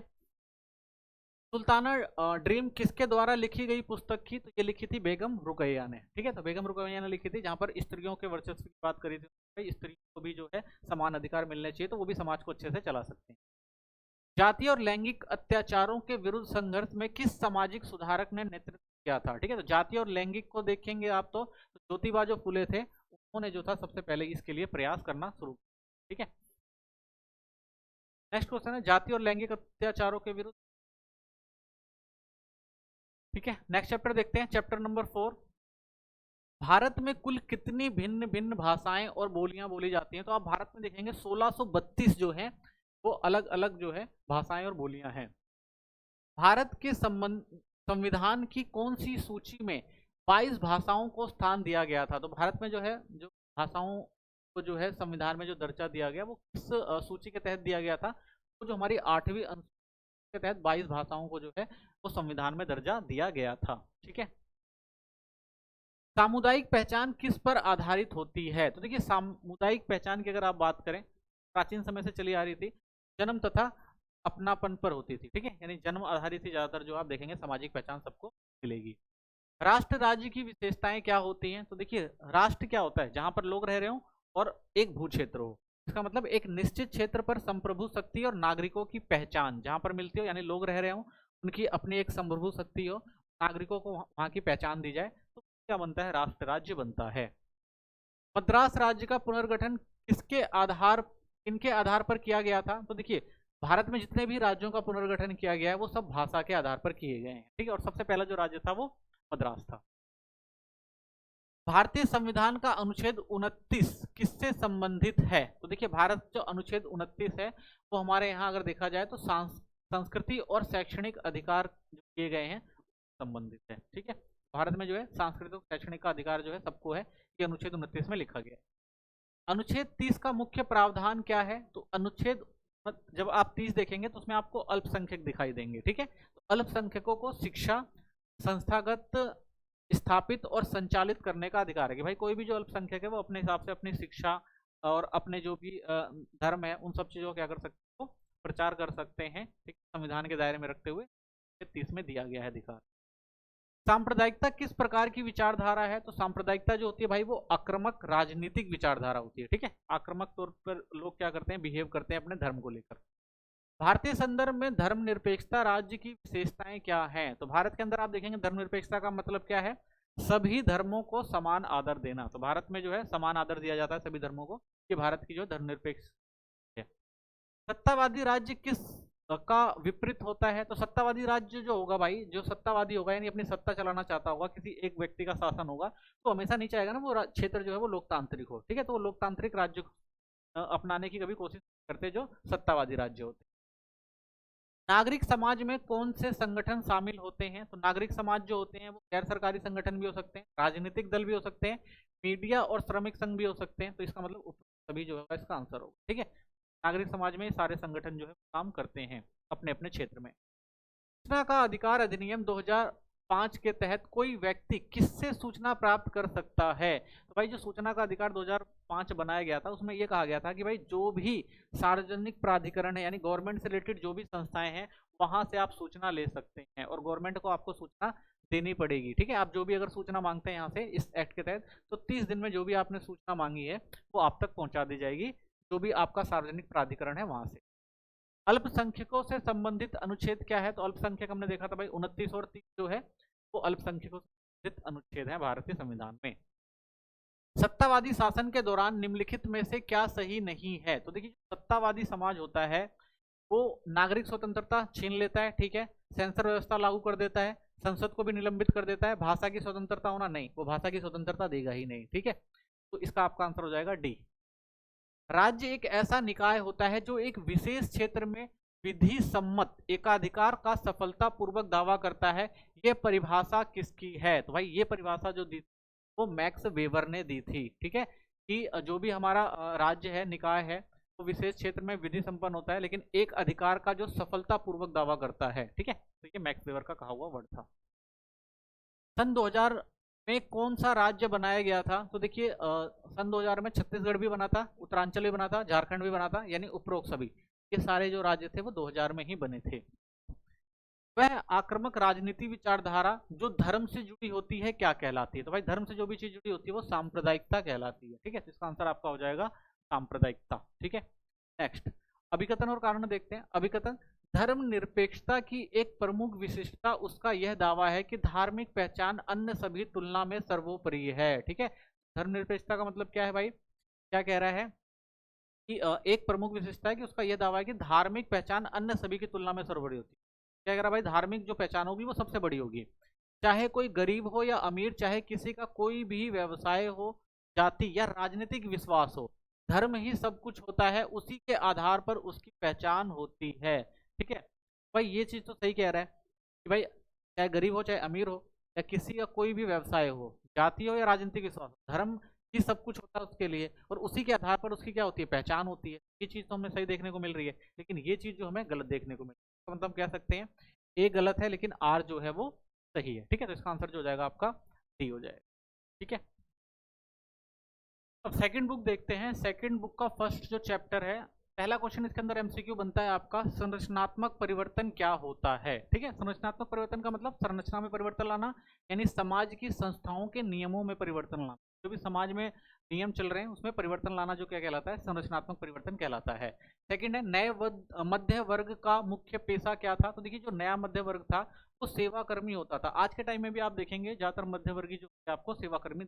सुल्ताना ड्रीम किसके द्वारा लिखी गई पुस्तक थी? तो ये लिखी थी बेगम रुकैया ने। ठीक है, तो बेगम रुकैया ने लिखी थी, जहां पर स्त्रियों के वर्चस्व की बात करी थी, स्त्रियों को भी जो है समान अधिकार मिलने चाहिए, तो वो भी समाज को अच्छे से चला सकते हैं। जातीय और लैंगिक अत्याचारों के विरुद्ध संघर्ष में किस सामाजिक सुधारक ने नेतृत्व किया था? ठीक है, तो जातीय और लैंगिक को देखेंगे आप तो ज्योतिबा जो फुले थे उन्होंने जो था सबसे पहले इसके लिए प्रयास करना शुरू किया। ठीक है, नेक्स्ट क्वेश्चन है जातीय और लैंगिक अत्याचारों के विरुद्ध। ठीक है, नेक्स्ट चैप्टर देखते हैं, चैप्टर नंबर 4। भारत में कुल कितनी भिन्न भिन्न भाषाएं और बोलियां बोली जाती हैं? तो आप भारत में देखेंगे 1632 जो है वो अलग अलग जो है भाषाएं और बोलियां हैं। भारत के संविधान की कौन सी सूची में 22 भाषाओं को स्थान दिया गया था? तो भारत में जो है जो भाषाओं को जो है संविधान में जो दर्जा दिया गया वो किस सूची के तहत दिया गया था? तो जो हमारी 8वीं अनुसूची के तहत 22 भाषाओं को जो है वो संविधान में दर्जा दिया गया था। ठीक है। सामुदायिक पहचान किस पर आधारित होती है? तो देखिए सामुदायिक पहचान की अगर आप बात करें, प्राचीन समय से चली आ रही थी, जन्म तथा अपनापन पर होती थी। ठीक है, यानी जन्म आधारित ही ज्यादातर जो आप देखेंगे सामाजिक पहचान सबको मिलेगी। राष्ट्र राज्य की विशेषताएं क्या होती हैं? तो देखिए राष्ट्र क्या होता है? जहां पर लोग रह रहे हो और एक भू क्षेत्र हो। इसका मतलब एक निश्चित क्षेत्र पर संप्रभु शक्ति और नागरिकों की पहचान जहां पर मिलती हो, यानी लोग रह रहे हो, उनकी अपनी एक संप्रभु शक्ति हो, नागरिकों को वहां की पहचान दी जाए, तो क्या बनता है? राष्ट्र राज्य बनता है। मद्रास राज्य का पुनर्गठन किसके आधार इनके आधार पर किया गया था? तो देखिए भारत में जितने भी राज्यों का पुनर्गठन किया गया है वो सब भाषा के आधार पर किए गए हैं। ठीक है, और सबसे पहला जो राज्य था वो मद्रास था। भारतीय संविधान का अनुच्छेद 29 किससे संबंधित है? तो देखिए भारत जो अनुच्छेद 29 है वो हमारे यहाँ अगर देखा जाए तो संस्कृति और शैक्षणिक अधिकार जो किए गए हैं संबंधित है। ठीक है, भारत में जो है सांस्कृतिक और शैक्षणिक का अधिकार जो है सबको है, ये अनुच्छेद 29 में लिखा गया है। अनुच्छेद 30 का मुख्य प्रावधान क्या है? तो अनुच्छेद जब आप 30 देखेंगे तो उसमें आपको अल्पसंख्यक दिखाई देंगे। ठीक है, तो अल्पसंख्यकों को शिक्षा, संस्थागत स्थापित और संचालित करने का अधिकार है कि भाई कोई भी जो अल्पसंख्यक है वो अपने हिसाब से अपनी शिक्षा और अपने जो भी धर्म है उन सब चीजों को क्या कर सकते हैं? प्रचार कर सकते हैं। ठीक, संविधान के दायरे में रखते हुए 30 में दिया गया है अधिकार। सांप्रदायिकता किस प्रकार की विचारधारा है? तो सांप्रदायिकता जो होती है भाई वो आक्रामक राजनीतिक विचारधारा होती है। ठीक है, आक्रामक तौर पर लोग क्या करते हैं? बिहेव करते हैं अपने धर्म को लेकर। भारतीय संदर्भ में धर्मनिरपेक्षता राज्य की विशेषताएं क्या हैं? तो भारत के अंदर आप देखेंगे धर्मनिरपेक्षता का मतलब क्या है? सभी धर्मों को समान आदर देना। तो भारत में जो है समान आदर दिया जाता है सभी धर्मों को, ये भारत की जो धर्मनिरपेक्ष है। सत्तावादी राज्य किस का विपरीत होता है? तो सत्तावादी राज्य जो होगा भाई, जो सत्तावादी होगा यानी अपनी सत्ता चलाना चाहता होगा, किसी एक व्यक्ति का शासन होगा, तो हमेशा नहीं चाहेगा ना वो क्षेत्र जो है वो लोकतांत्रिक हो। ठीक है, तो वो लोकतांत्रिक राज्य अपनाने की कभी कोशिश करते जो सत्तावादी राज्य होते। नागरिक समाज में कौन से संगठन शामिल होते हैं? तो नागरिक समाज जो होते हैं वो गैर सरकारी संगठन भी हो सकते हैं, राजनीतिक दल भी हो सकते हैं, मीडिया और श्रमिक संघ भी हो सकते हैं। तो इसका मतलब सभी जो है इसका आंसर होगा। ठीक है, नागरिक समाज में सारे संगठन जो है काम करते हैं अपने अपने क्षेत्र में। सूचना का अधिकार अधिनियम 2005 के तहत कोई व्यक्ति किससे सूचना प्राप्त कर सकता है? तो भाई जो सूचना का अधिकार 2005 बनाया गया था उसमें यह कहा गया था कि भाई जो भी सार्वजनिक प्राधिकरण है यानी गवर्नमेंट से रिलेटेड जो भी संस्थाएं हैं वहां से आप सूचना ले सकते हैं और गवर्नमेंट को आपको सूचना देनी पड़ेगी। ठीक है, आप जो भी अगर सूचना मांगते हैं यहाँ से इस एक्ट के तहत तो 30 दिन में जो भी आपने सूचना मांगी है वो आप तक पहुंचा दी जाएगी, जो भी आपका सार्वजनिक प्राधिकरण है वहां से। अल्पसंख्यकों से संबंधित अनुच्छेद क्या है? तो अल्पसंख्यक हमने देखा था भाई 29 और 30 जो है वो अल्पसंख्यकों से संबंधित अनुच्छेद है भारतीय संविधान में। सत्तावादी शासन के दौरान निम्नलिखित में से क्या सही नहीं है? तो देखिए सत्तावादी समाज होता है वो नागरिक स्वतंत्रता छीन लेता है। ठीक है, सेंसर व्यवस्था लागू कर देता है, संसद को भी निलंबित कर देता है, भाषा की स्वतंत्रता होना नहीं, वो भाषा की स्वतंत्रता देगा ही नहीं। ठीक है, तो इसका आपका आंसर हो जाएगा डी। राज्य एक ऐसा निकाय होता है जो एक विशेष क्षेत्र में विधि सम्मत एकाधिकार का सफलतापूर्वक दावा करता है। यह परिभाषा किसकी है? तो भाई ये परिभाषा जो दी वो मैक्स वेबर ने दी थी। ठीक है, कि जो भी हमारा राज्य है, निकाय है, वो विशेष क्षेत्र में विधि संपन्न होता है लेकिन एक अधिकार का जो सफलतापूर्वक दावा करता है। ठीक है, तो ये मैक्स वेबर का कहा हुआ वर्ड था। सन 2000 में कौन सा राज्य बनाया गया था? तो देखिए सन 2000 में छत्तीसगढ़ भी बना था, उत्तरांचल भी बना था, झारखंड भी बना था, यानी उपरोक्त सभी ये सारे जो राज्य थे वो 2000 में ही बने थे। वह आक्रामक राजनीति विचारधारा जो धर्म से जुड़ी होती है क्या कहलाती है? तो भाई धर्म से जो भी चीज जुड़ी होती है वो सांप्रदायिकता कहलाती है। ठीक है, इसका आंसर आपका हो जाएगा सांप्रदायिकता। ठीक है, नेक्स्ट अभिकथन और कारण देखते हैं। अभिकथन, धर्मनिरपेक्षता की एक प्रमुख विशिष्टता उसका यह दावा है कि धार्मिक पहचान अन्य सभी तुलना में सर्वोपरि है। ठीक है, धर्मनिरपेक्षता का मतलब क्या है भाई? क्या कह रहा है कि एक प्रमुख विशेषता है कि उसका यह दावा है कि धार्मिक पहचान अन्य सभी की तुलना में सर्वोपरि होती है। क्या कह रहा है भाई? धार्मिक जो पहचान होगी वो सबसे बड़ी होगी, चाहे कोई गरीब हो या अमीर, चाहे किसी का कोई भी व्यवसाय हो, जाति या राजनीतिक विश्वास हो, धर्म ही सब कुछ होता है, उसी के आधार पर उसकी पहचान होती है। ठीक है भाई, ये चीज तो सही कह रहा है कि भाई चाहे गरीब हो चाहे अमीर हो, या किसी का कोई भी व्यवसाय हो, जाति हो या राजनीतिक विश्वास हो, धर्म ही सब कुछ होता है उसके लिए, और उसी के आधार पर उसकी क्या होती है, पहचान होती है। ये चीज तो हमें सही देखने को मिल रही है, लेकिन ये चीज जो हमें गलत देखने को मिल रही है, तो मतलब कह सकते हैं ए गलत है लेकिन आर जो है वो सही है। ठीक है, तो इसका आंसर जो हो जाएगा आपका डी हो जाएगा। ठीक है, अब सेकंड बुक देखते हैं। सेकंड बुक का फर्स्ट जो चैप्टर है, पहला क्वेश्चन इसके अंदर एमसीक्यू बनता है आपका, संरचनात्मक परिवर्तन क्या होता है। ठीक है, संरचनात्मक परिवर्तन का मतलब संरचना में परिवर्तन लाना, यानी समाज की संस्थाओं के नियमों में परिवर्तन लाना। जो भी समाज में नियम चल रहे हैं उसमें परिवर्तन लाना जो क्या कहलाता है, संरचनात्मक परिवर्तन कहलाता है। सेकंड है, नए मध्य वर्ग का मुख्य पेशा क्या था। तो देखिए, जो नया मध्य वर्ग था वो सेवाकर्मी होता था। आज के टाइम में भी आप देखेंगे ज्यादातर मध्यवर्गीय जो आपको सेवाकर्मी।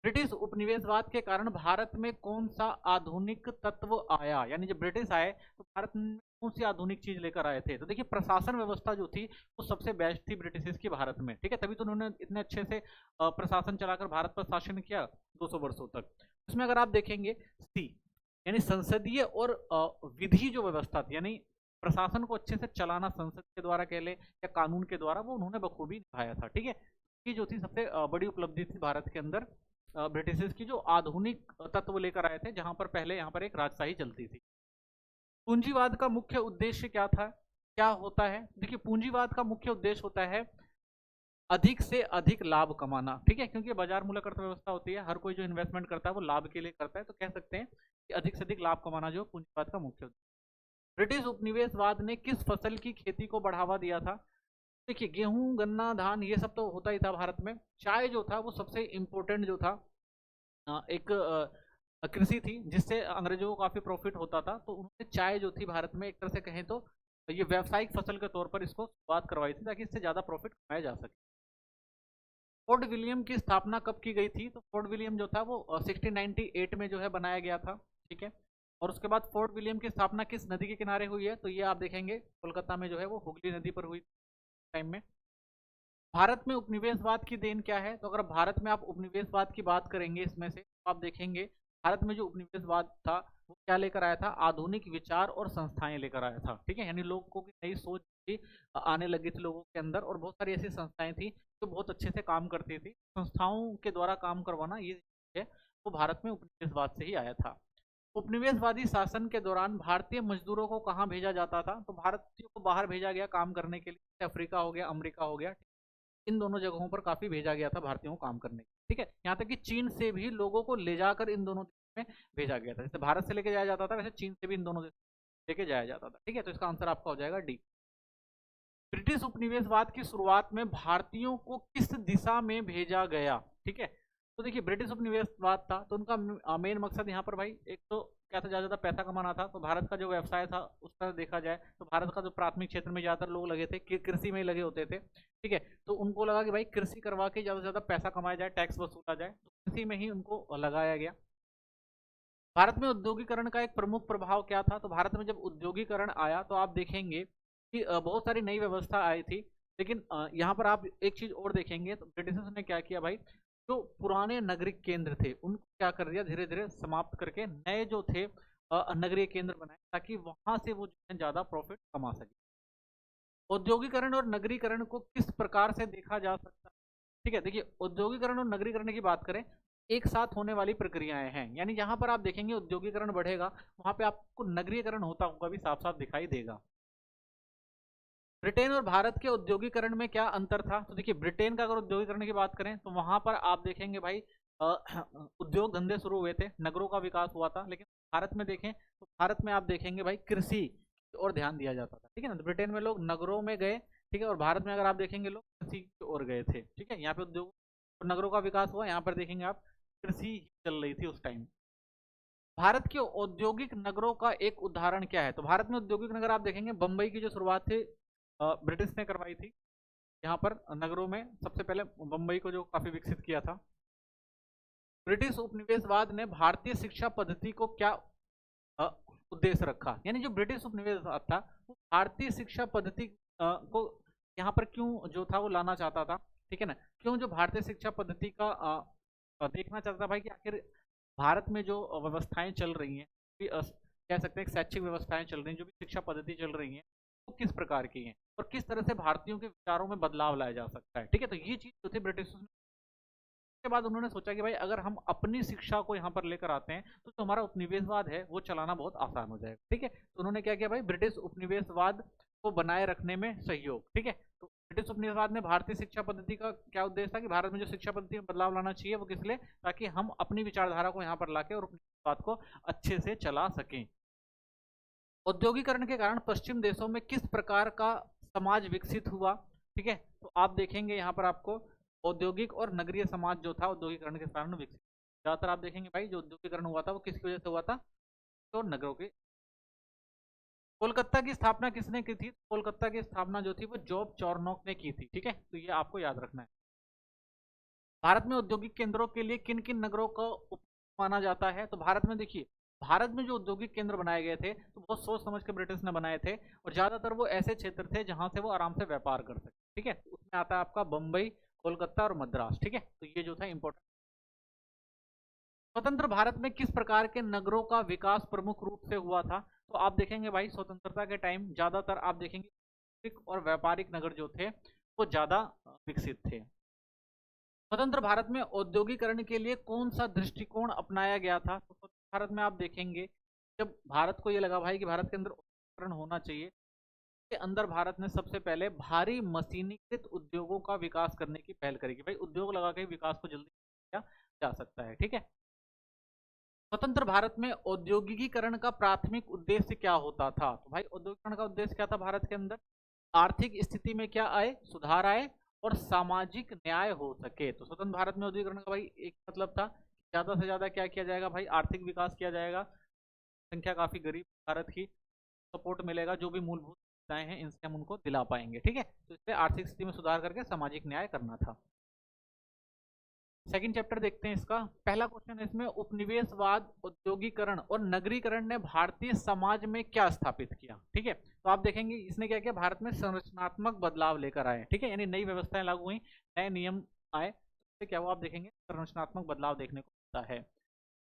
ब्रिटिश उपनिवेशवाद के कारण भारत में कौन सा आधुनिक तत्व आया, यानी जब ब्रिटिश आए तो भारत में कौन सी आधुनिक चीज लेकर आए थे। तो देखिए, प्रशासन व्यवस्था जो थी वो सबसे बेस्ट थी ब्रिटिश की भारत में। ठीक है, तभी तो उन्होंने इतने अच्छे से प्रशासन चलाकर भारत पर शासन किया 200 वर्षों तक। इसमें अगर आप देखेंगे सी, यानी संसदीय और विधि जो व्यवस्था थी, यानी प्रशासन को अच्छे से चलाना संसद के द्वारा कह ले या कानून के द्वारा, वो उन्होंने बखूबी निभाया था। ठीक है, ये जो थी सबसे बड़ी उपलब्धि थी भारत के अंदर ब्रिटिश की, जो आधुनिक तत्व लेकर आए थे, जहां पर पहले यहाँ पर एक राजशाही चलती थी। पूंजीवाद का मुख्य उद्देश्य क्या था, क्या होता है। देखिए, पूंजीवाद का मुख्य उद्देश्य होता है अधिक से अधिक लाभ कमाना। ठीक है, क्योंकि बाजार मूलक अर्थव्यवस्था होती है, हर कोई जो इन्वेस्टमेंट करता है वो लाभ के लिए करता है, तो कह सकते हैं कि अधिक से अधिक लाभ कमाना जो पूंजीवाद का मुख्य उद्देश्य। ब्रिटिश उपनिवेशवाद ने किस फसल की खेती को बढ़ावा दिया था। देखिए, गेहूं गन्ना धान ये सब तो होता ही था भारत में। चाय जो था वो सबसे इम्पोर्टेंट जो था एक कृषि थी, जिससे अंग्रेजों को काफी प्रॉफिट होता था। तो उन्होंने चाय जो थी भारत में एक तरह से कहें तो ये व्यावसायिक फसल के तौर पर इसको शुरुआत करवाई थी, ताकि इससे ज्यादा प्रॉफिट कमाया जा सके। फोर्ट विलियम की स्थापना कब की गई थी। तो फोर्ट विलियम जो था वो 1698 में जो है बनाया गया था। ठीक है, और उसके बाद फोर्ट विलियम की स्थापना किस नदी के किनारे हुई है। तो ये आप देखेंगे कोलकाता में जो है वो हुगली नदी पर हुई टाइम में। भारत में उपनिवेशवाद की देन क्या है। तो अगर भारत में आप उपनिवेशवाद की बात करेंगे इसमें से, तो आप देखेंगे भारत में जो उपनिवेशवाद था वो क्या लेकर आया था, आधुनिक विचार और संस्थाएं लेकर आया था। ठीक है, यानी लोगों की नई सोच थी, आने लगी थी लोगों के अंदर, और बहुत सारी ऐसी संस्थाएं थी जो बहुत अच्छे से काम करती थी। संस्थाओं के द्वारा काम करवाना ये है वो भारत में उपनिवेशवाद से ही आया था। उपनिवेशवादी शासन के दौरान भारतीय मजदूरों को कहाँ भेजा जाता था। तो भारतीयों को बाहर भेजा गया काम करने के लिए, अफ्रीका हो गया, अमेरिका हो गया, इन दोनों जगहों पर काफी भेजा गया था भारतीयों को काम करने। ठीक है, यहाँ तक कि चीन से भी लोगों को ले जाकर इन दोनों देशों में भेजा गया था। जैसे भारत से लेके जाया जाता था, वैसे चीन से भी इन दोनों देशों लेके जाया जाता था। ठीक है, तो इसका आंसर आपका हो जाएगा डी। ब्रिटिश उपनिवेशवाद की शुरुआत में भारतीयों को किस दिशा में भेजा गया। ठीक है, तो देखिए, ब्रिटिश उपनिवेशवाद था तो उनका मेन मकसद यहाँ पर भाई एक तो क्या था, ज्यादा पैसा कमाना था। तो भारत का जो व्यवसाय था उसका देखा जाए तो भारत का जो प्राथमिक क्षेत्र में ज्यादातर लोग लगे थे, कृषि में ही लगे होते थे। ठीक है, तो उनको लगा कि भाई कृषि करवा के ज्यादा से ज्यादा पैसा कमाया जाए, टैक्स वसूला जाए, तो कृषि में ही उनको लगाया गया। भारत में औद्योगिकरण का एक प्रमुख प्रभाव क्या था। तो भारत में जब औद्योगिकरण आया तो आप देखेंगे कि बहुत सारी नई व्यवस्था आई थी। लेकिन यहाँ पर आप एक चीज और देखेंगे, तो ब्रिटिशर्स ने क्या किया भाई, जो पुराने नागरिक केंद्र थे उनको क्या कर दिया, धीरे धीरे समाप्त करके नए जो थे नगरीय केंद्र बनाए, ताकि वहां से वो जो है ज्यादा प्रॉफिट कमा सके। औद्योगिकरण और नगरीकरण को किस प्रकार से देखा जा सकता है। ठीक है, देखिए, औद्योगिकरण और नगरीकरण की बात करें, एक साथ होने वाली प्रक्रियाएं हैं। यानी जहां पर आप देखेंगे औद्योगिकरण बढ़ेगा, वहां पे आपको नगरीकरण होता हुआ भी साफ साफ दिखाई देगा। ब्रिटेन और भारत के औद्योगिकरण में क्या अंतर था। तो देखिए, ब्रिटेन का अगर औद्योगिकरण की बात करें तो वहां पर आप देखेंगे भाई उद्योग धंधे शुरू हुए थे, नगरों का विकास हुआ था। लेकिन भारत में देखें तो भारत में आप देखेंगे भाई कृषि की ओर ध्यान दिया जाता था। ठीक है ना, तो ब्रिटेन में लोग नगरों में गए, ठीक है, और भारत में अगर आप देखेंगे लोग कृषि की ओर गए थे। ठीक है, यहाँ पे उद्योग और नगरों का विकास हुआ, यहाँ पर देखेंगे आप कृषि चल रही थी उस टाइम। भारत के औद्योगिक नगरों का एक उदाहरण क्या है। तो भारत में औद्योगिक नगर आप देखेंगे, बंबई की जो शुरुआत थी ब्रिटिश ने करवाई थी। यहाँ पर नगरों में सबसे पहले बंबई को जो काफी विकसित किया था। ब्रिटिश उपनिवेशवाद ने भारतीय शिक्षा पद्धति को क्या अ, उद्देश्य रखा, यानी जो ब्रिटिश उपनिवेशवाद था वो भारतीय शिक्षा पद्धति को यहाँ पर क्यों जो था वो लाना चाहता था। ठीक है ना, क्यों जो भारतीय शिक्षा पद्धति का देखना चाहता था भाई कि आखिर भारत में जो व्यवस्थाएं चल रही हैं, कह सकते हैं शैक्षिक व्यवस्थाएं चल रही हैं, जो भी शिक्षा पद्धति चल रही हैं, वो किस प्रकार की हैं और किस तरह से भारतीयों के विचारों में बदलाव लाया जा सकता है। ठीक है, तो ये चीज जो थी ब्रिटिश के बाद उन्होंने सोचा कि भाई अगर हम अपनी शिक्षा को यहाँ पर लेकर आते हैं तो जो हमारा उपनिवेशवाद है वो चलाना बहुत आसान हो जाएगा। ठीक है, तो उन्होंने क्या किया भाई, ब्रिटिश उपनिवेशवाद को बनाए रखने में सहयोग। ठीक है, तो ब्रिटिश उपनिवेशवाद में भारतीय शिक्षा पद्धति का क्या उद्देश्य था कि भारत में जो शिक्षा पद्धति में बदलाव लाना चाहिए, वो किस लिए, ताकि हम अपनी विचारधारा को यहाँ पर लाके और उपनिवेशवाद को अच्छे से चला सकें। औद्योगिकरण के कारण पश्चिम देशों में किस प्रकार का समाज विकसित हुआ। ठीक है, तो आप देखेंगे यहाँ पर आपको औद्योगिक और नगरीय समाज जो था औद्योगिकरण के कारण विकसित। ज्यादातर आप देखेंगे भाई जो औद्योगिकरण हुआ था वो किसकी वजह से हुआ था, तो नगरों के। कोलकाता की स्थापना किसने की थी, कोलकाता की स्थापना जो थी वो जॉब चॉर्नोक ने की थी। ठीक है, तो ये आपको याद रखना है। भारत में औद्योगिक केंद्रों के लिए किन किन नगरों को माना जाता है, तो भारत में देखिए, भारत में जो औद्योगिक केंद्र बनाए गए थे तो बहुत सोच समझ के ब्रिटिश ने बनाए थे, और ज्यादातर वो ऐसे क्षेत्र थे जहां से वो आराम से व्यापार कर सके। ठीक है, उसमें आता है आपका बम्बई, कोलकाता और मद्रास। ठीक है, तो ये जो था इंपॉर्टेंट। स्वतंत्र भारत में किस प्रकार के नगरों का विकास प्रमुख रूप से हुआ था, तो आप देखेंगे भाई स्वतंत्रता के टाइम ज्यादातर आप देखेंगे औद्योगिक और व्यापारिक नगर जो थे वो ज्यादा विकसित थे। स्वतंत्र भारत में औद्योगिकरण के लिए कौन सा दृष्टिकोण अपनाया गया था, तो स्वतंत्र भारत में आप देखेंगे जब भारत को ये लगा भाई कि भारत के अंदर औद्योगिकरण होना चाहिए, के अंदर भारत ने सबसे पहले भारी मशीनीकृत उद्योगों का विकास करने की पहल करेगी। भाई उद्योग लगा के विकास को जल्दी किया जा सकता है। ठीक है, स्वतंत्र भारत में औद्योगिकीकरण का प्राथमिक उद्देश्य क्या होता था, तो भाई औद्योगिकरण का उद्देश्य क्या था, भारत के अंदर आर्थिक स्थिति में क्या आए, सुधार आए और सामाजिक न्याय हो सके। तो स्वतंत्र भारत में औद्योगिकरण का भाई एक मतलब था ज्यादा से ज्यादा क्या किया जाएगा भाई, आर्थिक विकास किया जाएगा, संख्या काफी गरीब भारत की, सपोर्ट मिलेगा, जो भी मूलभूत सुविधाएं हैं इनसे हम उनको दिला पाएंगे। ठीक है, तो इसलिए आर्थिक स्थिति में सुधार करके सामाजिक न्याय करना था। सेकंड चैप्टर देखते हैं इसका। पहला क्वेश्चन है इसमें, उपनिवेशवाद, औद्योगिकरण और नगरीकरण ने भारतीय समाज में क्या स्थापित किया। ठीक है, तो आप देखेंगे इसने क्या किया, भारत में संरचनात्मक बदलाव लेकर आए। ठीक है, यानी नई व्यवस्थाएं लागू हुई, नए नियम आए, तो क्या हुआ आप देखेंगे संरचनात्मक बदलाव देखने को मिलता है।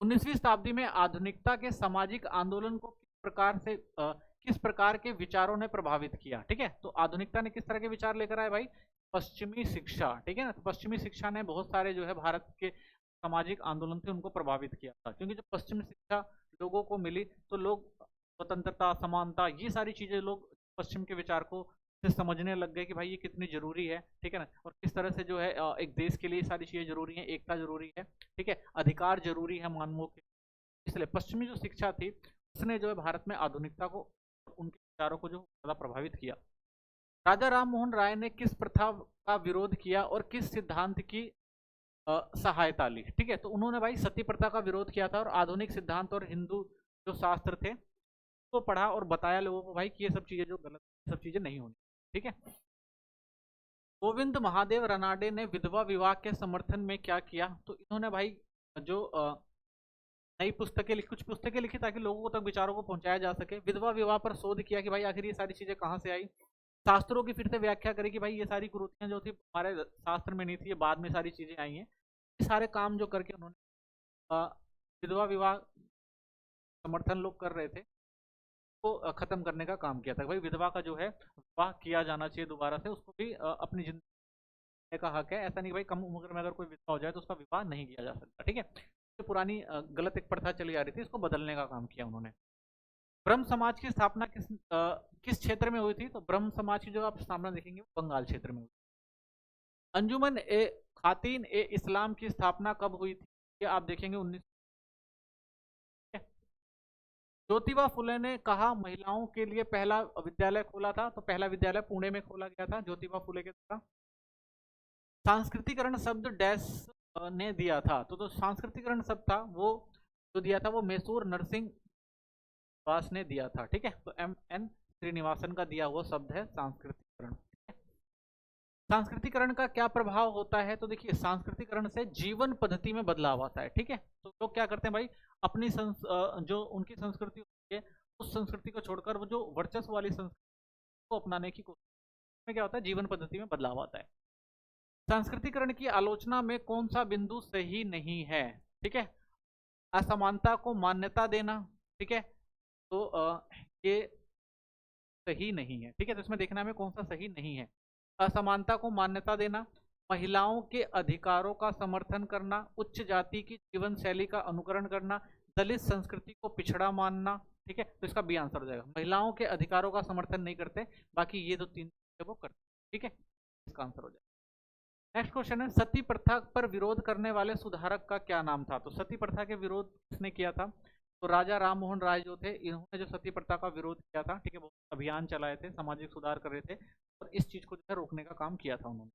19वीं शताब्दी में आधुनिकता के सामाजिक आंदोलन को किस प्रकार के विचारों ने प्रभावित किया। ठीक है, तो आधुनिकता ने किस तरह के विचार लेकर आए भाई, पश्चिमी शिक्षा। ठीक है ना, तो पश्चिमी शिक्षा ने बहुत सारे जो है भारत के सामाजिक आंदोलन थे उनको प्रभावित किया था, क्योंकि जब पश्चिमी शिक्षा लोगों को मिली तो लोग स्वतंत्रता, समानता, ये सारी चीजें लोग पश्चिम के विचार को से समझने लग गए कि भाई ये कितनी जरूरी है। ठीक है ना, और किस तरह से जो है एक देश के लिए सारी चीजें जरूरी है, एकता जरूरी है। ठीक है, अधिकार जरूरी है मानवों के, इसलिए पश्चिमी जो शिक्षा थी उसने जो है भारत में आधुनिकता को, उनके विचारों को जो ज्यादा प्रभावित किया। राजा राम मोहन राय ने किस प्रथा का विरोध किया और किस सिद्धांत की सहायता ली। ठीक है, तो उन्होंने भाई सती प्रथा का विरोध किया था और आधुनिक सिद्धांत और हिंदू जो शास्त्र थे तो पढ़ा और बताया लोगों को भाई कि ये सब चीजें जो गलत, सब चीजें नहीं होनी। ठीक है, गोविंद महादेव रनाडे ने विधवा विवाह के समर्थन में क्या किया, तो इन्होंने भाई जो नई पुस्तकें कुछ पुस्तकें लिखी ताकि लोगों तक विचारों को पहुंचाया जा सके। विधवा विवाह पर शोध किया कि भाई आखिर ये सारी चीजें कहाँ से आई। शास्त्रों की फिर से व्याख्या करी कि भाई ये सारी कुरीतियां जो थी हमारे शास्त्र में नहीं थी, ये बाद में सारी चीजें आई हैं। ये सारे काम जो करके उन्होंने विधवा विवाह समर्थन लोग कर रहे थे को खत्म करने का काम किया था। भाई विधवा का जो है विवाह किया जाना चाहिए दोबारा से, उसको भी अपनी जिंदगी का हक है। ऐसा नहीं भाई कम उम्र में अगर कोई विधवा हो जाए तो उसका विवाह नहीं किया जा सकता। ठीक है, तो पुरानी गलत एक प्रथा चली आ रही थी, इसको बदलने का काम किया उन्होंने। ब्रह्म समाज की स्थापना किस क्षेत्र में हुई थी, तो ब्रह्म समाज की जो आप स्थापना देखेंगे बंगाल क्षेत्र में हुई। अंजुमन ए खातिन ए इस्लाम की स्थापना कब हुई थी, ये आप देखेंगे 19। ज्योतिबा फुले ने कहा महिलाओं के लिए पहला विद्यालय खोला था, तो पहला विद्यालय पुणे में खोला गया था ज्योतिबा फुले के द्वारा। सांस्कृतिकरण शब्द डैश ने दिया था, तो सांस्कृतिकरण शब्द था वो जो दिया था वो मैसूर नरसिंह वास ने दिया था। ठीक है, तो M.N. श्रीनिवासन का दिया हुआ शब्द है सांस्कृतिकरण। सांस्कृतिकरण का क्या प्रभाव होता है, तो देखिए सांस्कृतिकरण से जीवन पद्धति में बदलाव आता है। ठीक है, तो लोग क्या करते हैं भाई, अपनी जो उनकी संस्कृति होती है उस संस्कृति को छोड़कर वो जो वर्चस्व वाली संस्कृति को अपनाने की कोशिश में क्या होता है, जीवन पद्धति में बदलाव आता है। सांस्कृतिकरण की आलोचना में कौन सा बिंदु सही नहीं है, ठीक है, असमानता को मान्यता देना, ठीक है, तो ये सही नहीं है, ठीक है, तो इसमें देखना हमें कौन सा सही नहीं है। असमानता को मान्यता देना, महिलाओं के अधिकारों का समर्थन करना, उच्च जाति की जीवन शैली का अनुकरण करना, दलित संस्कृति को पिछड़ा मानना, ठीक है, तो इसका बी आंसर हो जाएगा। महिलाओं के अधिकारों का समर्थन नहीं करते, बाकी ये तो तीन वो करते, ठीक है, इसका आंसर हो जाएगा। नेक्स्ट क्वेश्चन है, सती प्रथा पर विरोध करने वाले सुधारक का क्या नाम था? तो सती प्रथा के विरोध किसने किया था? तो राजा राम मोहन राय जो थे, इन्होंने जो सती प्रथा का विरोध किया था, ठीक है, बहुत अभियान चलाए थे, सामाजिक सुधार कर रहे थे और इस चीज को जो है रोकने का काम किया था उन्होंने।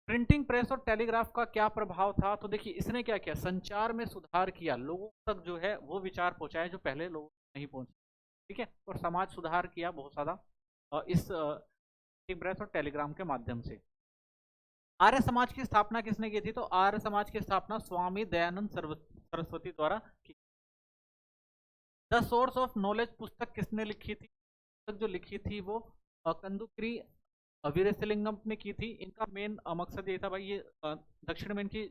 प्रिंटिंग प्रेस और टेलीग्राफ का क्या प्रभाव था? तो देखिए इसने क्या किया, संचार में सुधार किया, लोगों तक जो है वो विचार पहुंचाए जो पहले लोगों तक नहीं पहुंचे, ठीक है, और समाज सुधार किया बहुत ज्यादा इस प्रिंटिंग प्रेस और टेलीग्राम के माध्यम से। आर्य समाज की स्थापना किसने की थी? तो आर्य समाज की स्थापना स्वामी दयानंद सरस्वती द्वारा की। द सोर्स ऑफ नॉलेज पुस्तक किसने लिखी थी? पुस्तक जो लिखी थी वो कंदुकरी वीरेशलिंगम ने की थी। इनका मेन मकसद ये था भाई, ये दक्षिण में इनकी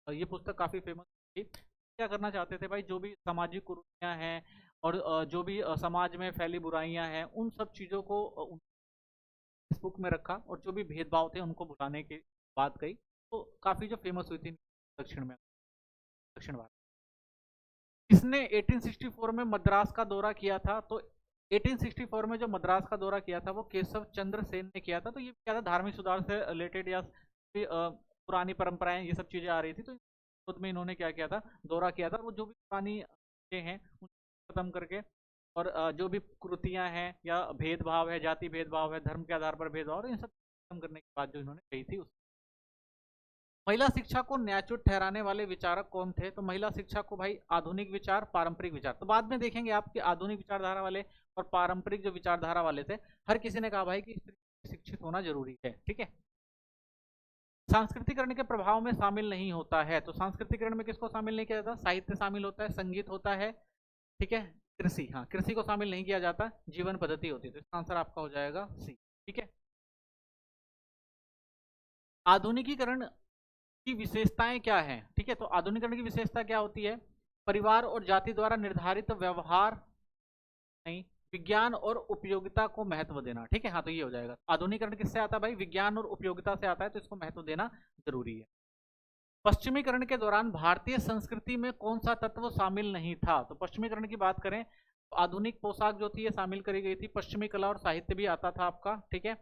ये पुस्तक काफी फेमस थी। क्या करना चाहते थे भाई, जो भी सामाजिक कुरीतियां हैं और जो भी समाज में फैली बुराइयां हैं उन सब चीजों को इस बुक में रखा और जो भी भेदभाव थे उनको भुलाने की बात कही, तो काफी जो फेमस हुई थी दक्षिण में, दक्षिण भारत। किसने 1864 में मद्रास का दौरा किया था? तो 1864 में जो मद्रास का दौरा किया था वो केशव चंद्र सेन ने किया था। तो ये क्या था, धार्मिक सुधार से रिलेटेड या पुरानी परंपराएं ये सब चीजें आ रही थी, तो खुद में इन्होंने क्या किया था, दौरा किया था। वो जो भी पुरानी चीजें हैं उनको खत्म करके और जो भी कुरीतियां हैं या भेदभाव है, जाति भेदभाव है, धर्म के आधार पर भेदभाव, इन सब खत्म करने के बाद जो इन्होंने कही थी। महिला शिक्षा को न्यायच्युत ठहराने वाले विचारक कौन थे? तो महिला शिक्षा को भाई आधुनिक विचार, पारंपरिक विचार, तो बाद में देखेंगे आपके आधुनिक विचारधारा वाले और पारंपरिक जो विचारधारा वाले थे, हर किसी ने कहा भाई कि स्त्री शिक्षित होना जरूरी है, ठीक है। सांस्कृतिकरण के प्रभाव में शामिल नहीं होता है, तो सांस्कृतिकरण में किसको शामिल नहीं किया जाता? साहित्य शामिल होता है, संगीत होता है, ठीक है, कृषि, हाँ कृषि को शामिल नहीं किया जाता, जीवन पद्धति होती है, तो इसका आंसर आपका हो जाएगा सी, ठीक है। आधुनिकीकरण की विशेषताएं क्या हैं? ठीक है, तो आधुनिकीकरण की विशेषता क्या होती है? परिवार और जाति द्वारा निर्धारित व्यवहार नहीं, विज्ञान और उपयोगिता को महत्व देना, ठीक है, हाँ तो ये हो जाएगा। आधुनिकीकरण किससे आता है भाई? विज्ञान और उपयोगिता से आता है, तो इसको महत्व देना जरूरी है। पश्चिमीकरण के दौरान भारतीय संस्कृति में कौन सा तत्व शामिल नहीं था? तो पश्चिमीकरण की बात करें तो आधुनिक पोशाक जो थी ये शामिल करी गई थी, पश्चिमी कला और साहित्य भी आता था आपका, ठीक है,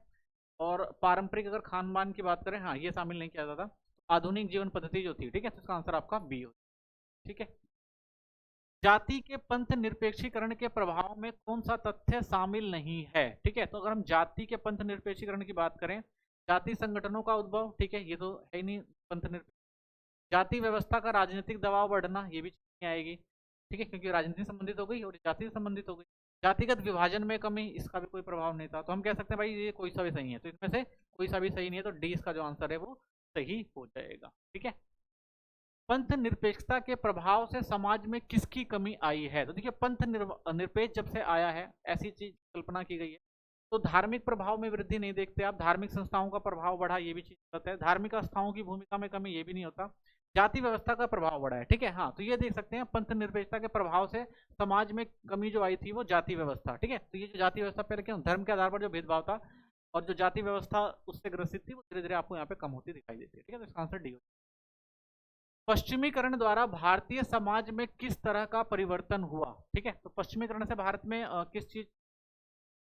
और पारंपरिक अगर खान पान की बात करें, हाँ ये शामिल नहीं किया जाता। आधुनिक जीवन पद्धति जो थी, ठीक है, तो इसका आंसर आपका बी हो, ठीक है। जाति के पंथ निरपेक्षीकरण के प्रभाव में कौन सा तथ्य शामिल नहीं है? ठीक है, तो अगर हम जाति के पंथ निरपेक्षीकरण की बात करें, जाति संगठनों का उद्भव, ठीक है, ये तो है ही नहीं पंथ निरपेक्ष। जाति व्यवस्था का राजनीतिक दबाव बढ़ना, ये भी नहीं आएगी, ठीक है, क्योंकि राजनीति संबंधित हो गई और जाति से संबंधित हो गई। जातिगत विभाजन में कमी, इसका भी कोई प्रभाव नहीं था, तो हम कह सकते हैं भाई ये कोई सा भी सही है, तो इसमें से कोई सा भी सही नहीं है, तो डी इसका जो आंसर है वो सही हो जाएगा, ठीक है। पंथ निरपेक्षता के प्रभाव से समाज में किसकी कमी आई है? तो देखिए पंथ निरपेक्ष जब से आया है, ऐसी चीज कल्पना की गई है, तो धार्मिक प्रभाव में वृद्धि नहीं देखते आप, धार्मिक संस्थाओं का प्रभाव बढ़ा, ये भी चीज गलत है, धार्मिक आस्थाओं की भूमिका में कमी, ये भी नहीं होता, जाति व्यवस्था का प्रभाव बढ़ा है, ठीक है, हाँ तो ये देख सकते हैं पंथ निरपेक्षता के प्रभाव से समाज में कमी जो आई थी वो जाति व्यवस्था, ठीक है, तो ये जो जाति व्यवस्था पहले क्यों, धर्म के आधार पर जो भेदभाव था और जो जाति व्यवस्था उससे ग्रसित थी, वो धीरे धीरे आपको यहाँ पे कम होती दिखाई देती है, ठीक है, तो इसका आंसर डी। पश्चिमीकरण द्वारा भारतीय समाज में किस तरह का परिवर्तन हुआ? ठीक है, तो पश्चिमीकरण से भारत में किस चीज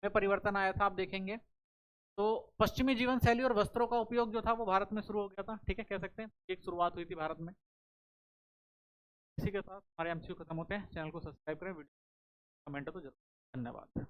में परिवर्तन आया था आप देखेंगे, तो पश्चिमी जीवन शैली और वस्त्रों का उपयोग जो था वो भारत में शुरू हो गया था, ठीक है, कह सकते हैं एक शुरुआत हुई थी भारत में। इसी के साथ हमारे एमसीक्यू खत्म होते हैं। चैनल को सब्सक्राइब करें, वीडियो कमेंट तो जरूर। धन्यवाद।